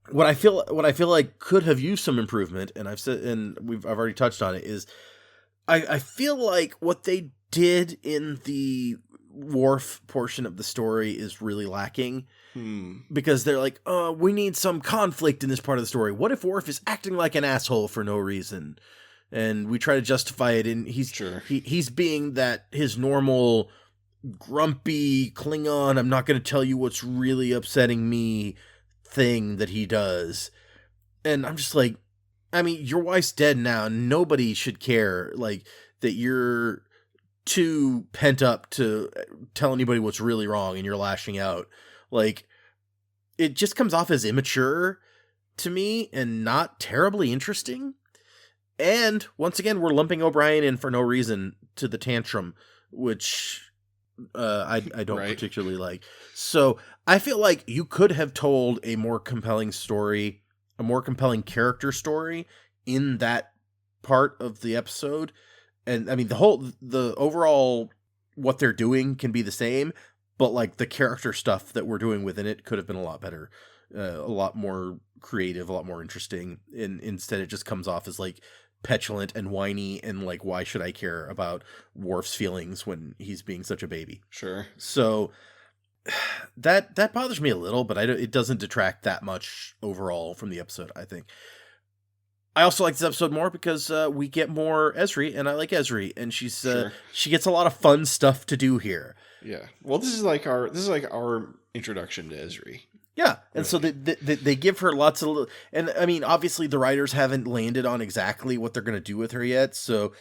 What I feel like could have used some improvement, and I've already touched on it, is I feel like what they did in the Worf portion of the story is really lacking. Because they're like, oh, we need some conflict in this part of the story. What if Worf is acting like an asshole for no reason? And we try to justify it, and he's being that his normal grumpy Klingon, I'm not going to tell you what's really upsetting me thing that he does. And I'm just like, I mean, your wife's dead now. Nobody should care, like, that you're too pent up to tell anybody what's really wrong and you're lashing out. Like, it just comes off as immature to me and not terribly interesting. And once again, we're lumping O'Brien in for no reason to the tantrum, which I don't particularly like. So I feel like you could have told a more compelling story, a more compelling character story in that part of the episode. And I mean, the overall, what they're doing can be the same, but like the character stuff that we're doing within it could have been a lot better, a lot more creative, a lot more interesting. And instead it just comes off as like petulant and whiny and like, why should I care about Worf's feelings when he's being such a baby? Sure. So that bothers me a little, but it doesn't detract that much overall from the episode, I think. I also like this episode more because we get more Ezri, and I like Ezri, and she gets a lot of fun stuff to do here. Yeah. Well, this is like our introduction to Ezri. Yeah, and so they give her lots of, and I mean, obviously the writers haven't landed on exactly what they're going to do with her yet, so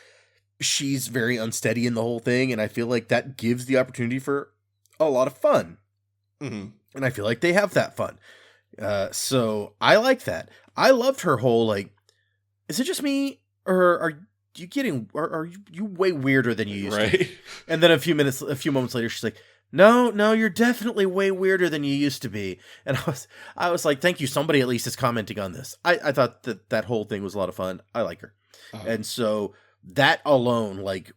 she's very unsteady in the whole thing, and I feel like that gives the opportunity for a lot of fun. Mm-hmm. And I feel like they have that fun. So I like that. I loved her whole, like, is it just me, or are you way weirder than you used to be? And then a few moments later, she's like, no, you're definitely way weirder than you used to be. And I was like, thank you. Somebody at least is commenting on this. I thought that whole thing was a lot of fun. I like her. And so that alone, like,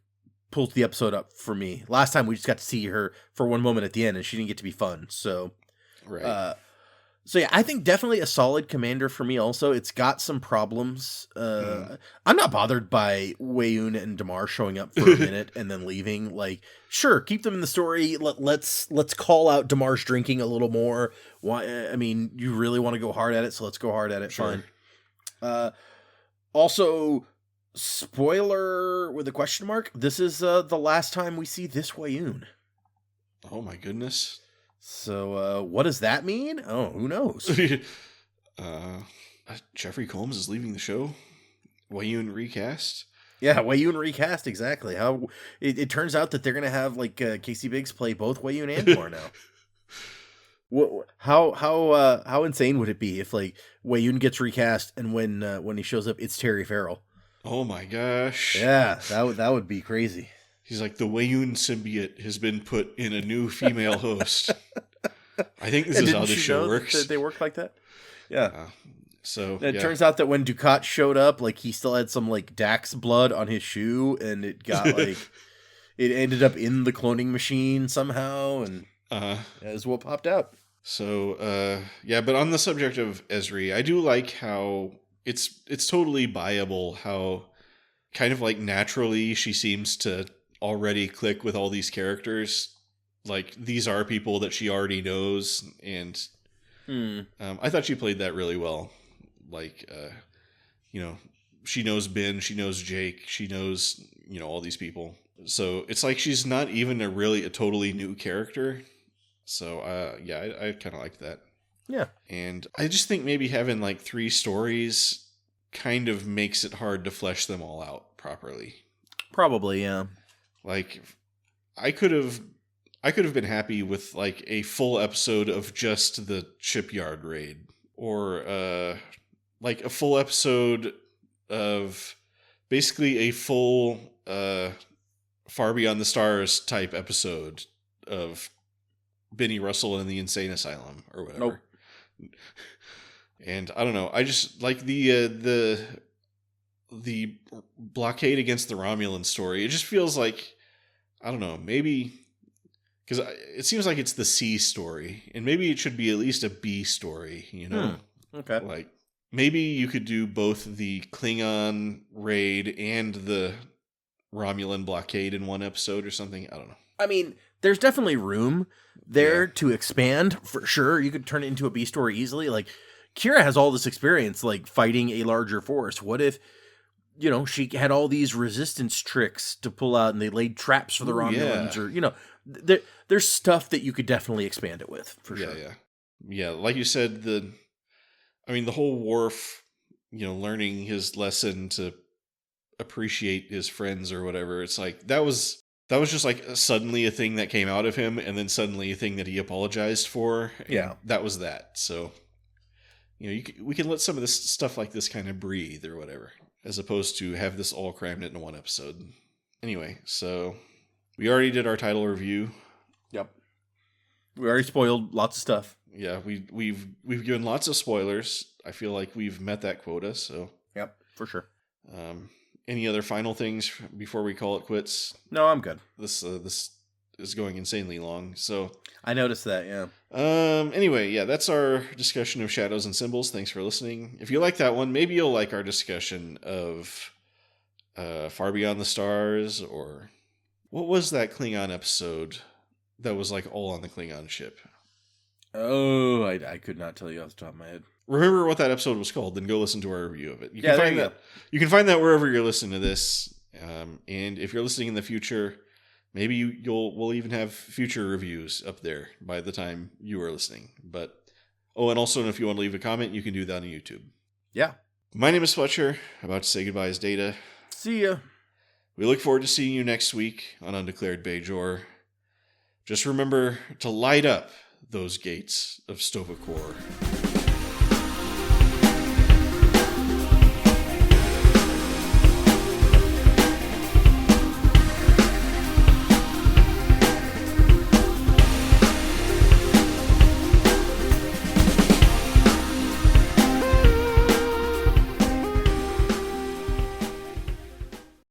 pulls the episode up for me. Last time we just got to see her for one moment at the end and she didn't get to be fun. So, so yeah, I think definitely a solid commander for me also. It's got some problems. I'm not bothered by Weyoun and Damar showing up for a minute and then leaving. Like, sure, keep them in the story. Let's call out Damar's drinking a little more. Why? I mean, you really want to go hard at it, so let's go hard at it. Sure. Fine. Also, spoiler with a question mark. This is the last time we see this Weyoun. Oh my goodness. So, what does that mean? Oh, who knows? Jeffrey Combs is leaving the show. Weyoun recast. Yeah, Weyoun recast, exactly. How it turns out that they're gonna have like Casey Biggs play both Weyoun and Damar now. How insane would it be if like Weyoun gets recast and when he shows up, it's Terry Farrell? Oh my gosh! Yeah, that would be crazy. He's like, the Weyoun symbiote has been put in a new female host. I think this is how this show works. They work like that? Yeah. So it turns out that when Dukat showed up, like he still had some like Dax blood on his shoe, and it got like it ended up in the cloning machine somehow, and that is what popped out. So but on the subject of Ezri, I do like how it's totally buyable how kind of like naturally she seems to already click with all these characters. Like, these are people that she already knows, and I thought she played that really well. Like, she knows Ben, she knows Jake, she knows, all these people. So it's like she's not even a totally new character. So, I kind of like that. Yeah. And I just think maybe having like 3 stories kind of makes it hard to flesh them all out properly. Probably, yeah. Like, I could have been happy with like a full episode of just the shipyard raid, or like a full episode of basically a full Far Beyond the Stars type episode of Benny Russell in the insane asylum or whatever. Nope. And I don't know. I just like the blockade against the Romulan story. It just feels like, I don't know, maybe because it seems like it's the C story, and maybe it should be at least a B story, Okay. Like, maybe you could do both the Klingon raid and the Romulan blockade in one episode or something. I don't know. I mean, there's definitely room there to expand, for sure. You could turn it into a B story easily. Like, Kira has all this experience, like, fighting a larger force. What if, she had all these resistance tricks to pull out and they laid traps for the Romulans? Or, there's stuff that you could definitely expand it with, for sure. Yeah, like you said, the whole Worf, learning his lesson to appreciate his friends or whatever. It's like, that was just like suddenly a thing that came out of him, and then suddenly a thing that he apologized for. Yeah. That was that. So, we can let some of this stuff like this kind of breathe or whatever, as opposed to have this all crammed into one episode. Anyway, so we already did our title review. Yep. We already spoiled lots of stuff. Yeah, we've given lots of spoilers. I feel like we've met that quota, so. Yep, for sure. Any other final things before we call it quits? No, I'm good. This is going insanely long, so. I noticed that, yeah. Anyway, yeah, that's our discussion of Shadows and Symbols. Thanks for listening. If you like that one, maybe you'll like our discussion of Far Beyond the Stars, or what was that Klingon episode that was like all on the Klingon ship? Oh, I could not tell you off the top of my head. Remember what that episode was called, then go listen to our review of it. You can find that wherever you're listening to this. And if you're listening in the future, maybe we'll even have future reviews up there by the time you are listening. But and also, if you want to leave a comment, you can do that on YouTube. Yeah. My name is Fletcher. About to say goodbye is Data. See ya. We look forward to seeing you next week on Undeclared Bajor. Just remember to light up those gates of Stovacor.